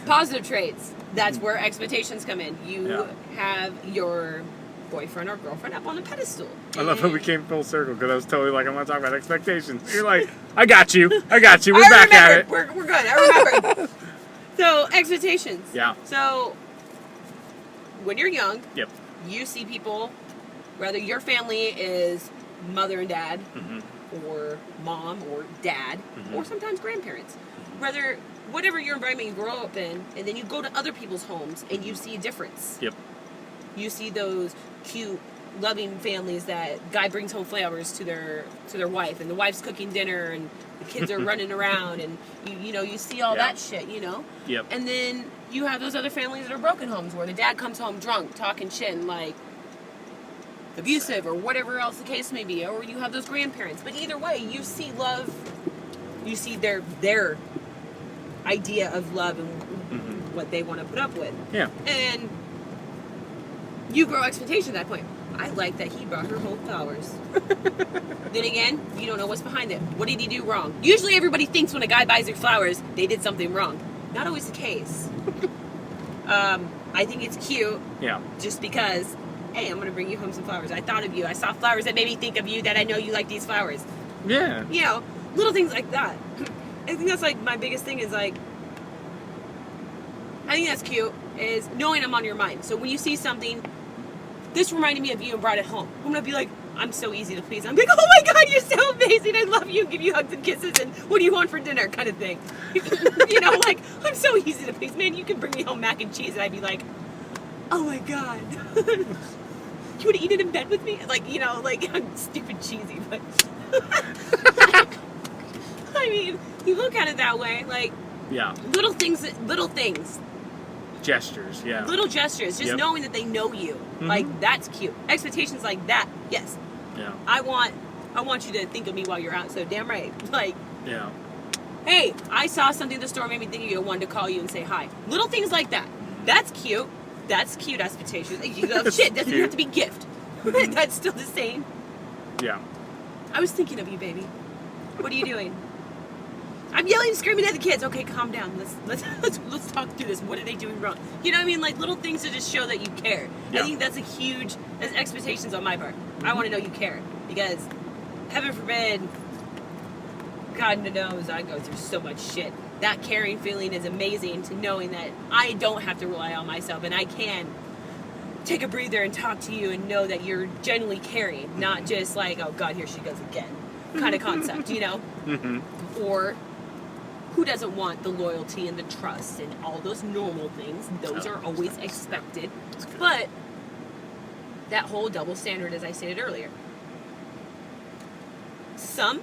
positive traits, that's where expectations come in. You have your boyfriend or girlfriend up on a pedestal. I love how we came full circle because I was totally like, I'm going to talk about expectations. You're like, I got you. We're back at it. We're good. I remember. So, expectations. Yeah. So, when you're young, you see people, whether your family is mother and dad, or mom or dad, or sometimes grandparents. Whether, whatever your environment you grow up in, and then you go to other people's homes and you see a difference. Yep. You see those cute, loving families that guy brings home flowers to their wife, and the wife's cooking dinner, and the kids are running around, and you see all that shit, Yep. And then you have those other families that are broken homes where the dad comes home drunk, talking shit, and like abusive or whatever else the case may be, or you have those grandparents. But either way, you see love, you see their idea of love and what they want to put up with. Yeah. And you grow expectations at that point. I like that he brought her home flowers. Then again, you don't know what's behind it. What did he do wrong? Usually everybody thinks when a guy buys her flowers, they did something wrong. Not always the case. I think it's cute. Yeah. Just because, hey, I'm going to bring you home some flowers. I thought of you. I saw flowers that made me think of you, that I know you like these flowers. Yeah. Little things like that. I think that's like my biggest thing is like, I think that's cute, is knowing I'm on your mind. So when you see something, this reminded me of you and brought it home. I'm going to be like, I'm so easy to please. I'm like, oh my God, you're so amazing. I love you. Give you hugs and kisses and what do you want for dinner kind of thing. Like, I'm so easy to please. Man, you can bring me home mac and cheese. And I'd be like, oh my God. you want to eat it in bed with me? Like, you know, like, I'm stupid cheesy, but... I mean, you look at it that way, like... Yeah. Little things. Gestures, yeah. Little gestures, just knowing that they know you. Mm-hmm. Like, that's cute. Expectations like that, yes. Yeah. I want you to think of me while you're out, so damn right. Like, yeah. Hey, I saw something in the store, made me think of you, I wanted to call you and say hi. Little things like that. That's cute. That's cute expectations. You go, shit, doesn't have to be gift. That's still the same. Yeah. I was thinking of you, baby. What are you doing? I'm yelling and screaming at the kids. Okay, calm down. Let's talk through this. What are they doing wrong? You know what I mean? Like little things to just show that you care. Yeah. I think that's that's expectations on my part. I want to know you care. Because heaven forbid, God knows I go through so much shit. That caring feeling is amazing, to knowing that I don't have to rely on myself and I can take a breather and talk to you and know that you're genuinely caring, not just like, oh God, here she goes again kind of concept, you know? Mm-hmm. Or who doesn't want the loyalty and the trust and all those normal things? Those are always expected. But that whole double standard, as I stated earlier. Some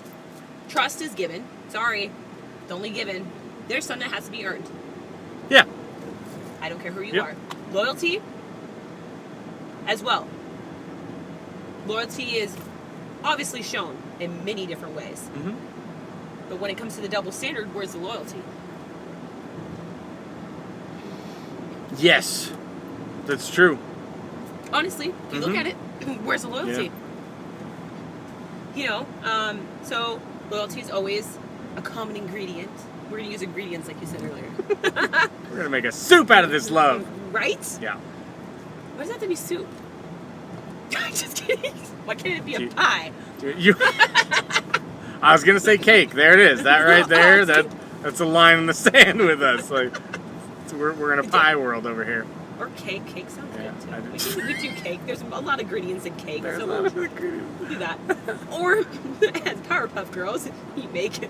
trust is given. Sorry, it's only given. There's some that has to be earned. Yeah. I don't care who you are. Loyalty, as well. Loyalty is obviously shown in many different ways. Mm-hmm. But when it comes to the double standard, where's the loyalty? Yes. That's true. Honestly, if you look at it, where's the loyalty? Yeah. You know, so loyalty is always a common ingredient. We're going to use ingredients like you said earlier. We're going to make a soup out of this love. Right? Yeah. Why does that have to be soup? Just kidding. Why can't it be a pie? I was going to say cake. There it is. That right there. That's a line in the sand with us. Like, we're in a pie world over here. Or cake. Cake sounds Yeah, good too. We do cake. There's a lot of ingredients in cake. There's So a lot of ingredients. we'll do that. Or, as Powerpuff Girls, you make it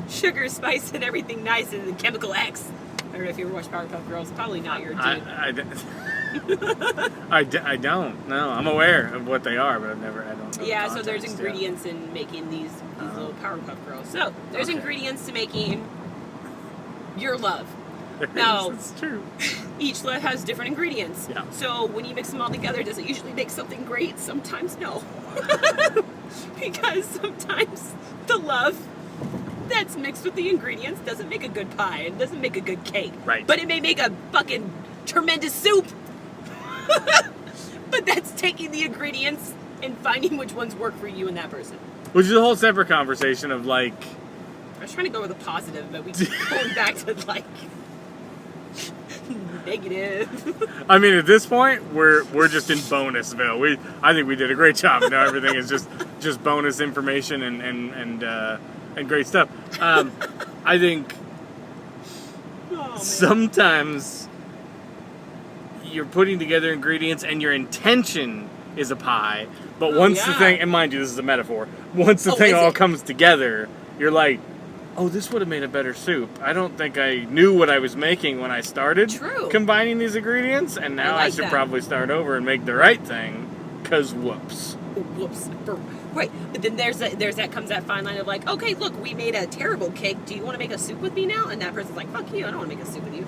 sugar, spice, and everything nice, and the chemical X. I don't know if you ever watched Powerpuff Girls. Probably not your dude. I don't. No, I'm aware of what they are, but I don't know. Yeah, the so there's context, ingredients in making these little Powerpuff Girls. So there's ingredients to making your love. Now, it's true. Each love has different ingredients. Yeah. So when you mix them all together, does it usually make something great? Sometimes no. Because sometimes the love that's mixed with the ingredients doesn't make a good pie. It doesn't make a good cake. Right. But it may make a fucking tremendous soup. But that's taking the ingredients and finding which ones work for you and that person. Which is a whole separate conversation of like... I was trying to go with a positive, but we keep going back to like... negative. I mean, at this point, we're just in bonusville. I think we did a great job. Now everything is just bonus information and great stuff. I think sometimes you're putting together ingredients and your intention is a pie, but once the thing, and mind you, this is a metaphor. Once the thing all comes together, you're like, oh, this would have made a better soup. I don't think I knew what I was making when I started combining these ingredients, and now I should probably start over and make the right thing, because whoops. Whoops. Right, but then there's that comes that fine line of like, okay, look, we made a terrible cake. Do you want to make a soup with me now? And that person's like, fuck you, I don't want to make a soup with you.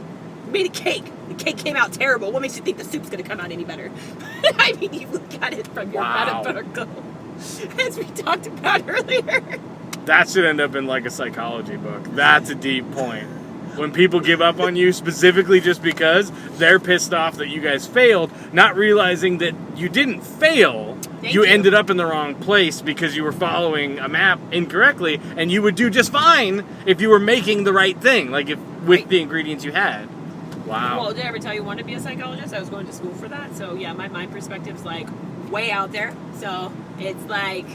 We made a cake. The cake came out terrible. What makes you think the soup's going to come out any better? I mean, you look at it from your metaphorical, as we talked about earlier. That should end up in like a psychology book. That's a deep point. When people give up on you specifically just because they're pissed off that you guys failed, not realizing that you didn't fail, you ended up in the wrong place because you were following a map incorrectly, and you would do just fine if you were making the right thing, like if with the ingredients you had. Wow. Well, did I ever tell you I wanted to be a psychologist? I was going to school for that. So yeah, my mind perspective's like way out there. So it's like...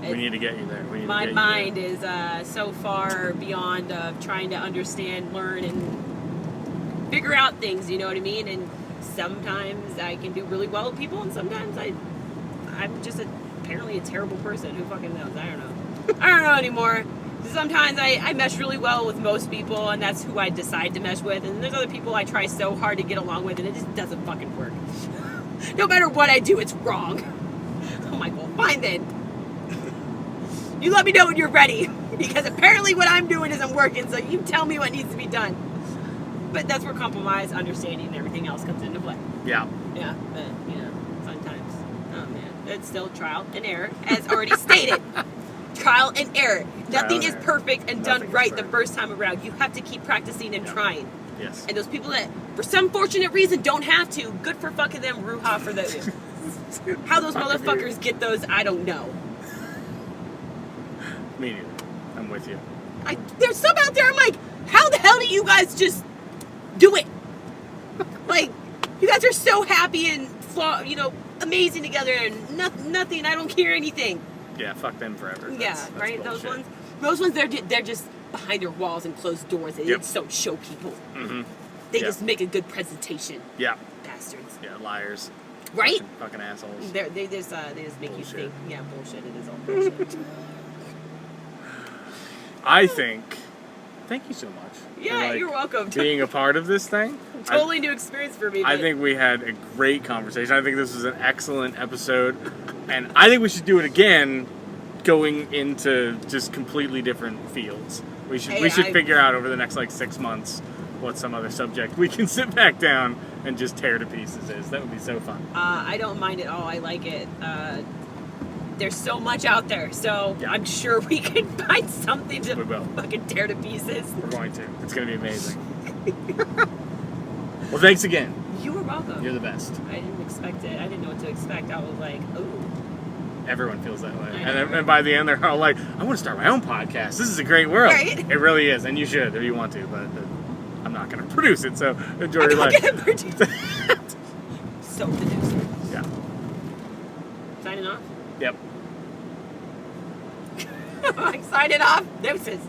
we need to get you there. My mind is so far beyond trying to understand, learn, and figure out things, you know what I mean? And sometimes I can do really well with people, and sometimes I'm just apparently a terrible person. Who fucking knows? I don't know. I don't know anymore. Sometimes I mesh really well with most people, and that's who I decide to mesh with. And there's other people I try so hard to get along with, and it just doesn't fucking work. No matter what I do, it's wrong. I'm like, well, fine then. You let me know when you're ready. Because apparently what I'm doing isn't working, so you tell me what needs to be done. But that's where compromise, understanding, and everything else comes into play. Yeah. Yeah, but, fun times. Oh, man. It's still trial and error, as already stated. Trial and error. Nothing is perfect and done right the first time around. You have to keep practicing and trying. Yes. And those people that, for some fortunate reason, don't have to, good for fucking them, Ruha for those. How those motherfuckers get those, I don't know. Me neither. I'm with you. There's some out there, I'm like, how the hell do you guys just do it? Like, you guys are so happy and, amazing together and nothing, I don't care anything. Yeah, fuck them forever. That's right? Bullshit. Those ones, they're just behind their walls and closed doors. They just don't show people. Mm-hmm. They just make a good presentation. Yeah. Bastards. Yeah, liars. Right? Fucking assholes. They just make Bullshit. you think. Yeah, bullshit. It is all bullshit. I think. Thank you so much. Yeah, for, you're welcome. Being a part of this thing. Totally new experience for me. I think we had a great conversation. I think this was an excellent episode, and I think we should do it again, going into just completely different fields. We should figure out over the next 6 months what some other subject we can sit back down and just tear to pieces is. That would be so fun. I don't mind at all. I like it. There's so much out there, so I'm sure we can find something to fucking tear to pieces. We're going to. It's going to be amazing. Well, thanks again. You were welcome. You're the best. I didn't expect it. I didn't know what to expect. I was like, ooh. Everyone feels that way. And by the end, they're all like, I want to start my own podcast. This is a great world. Right? It really is. And you should if you want to, but I'm not going to produce it, so enjoy your life. I'm not going to produce it. So producer. Yeah. Signing off? Yep. I'm signing off. Deuces.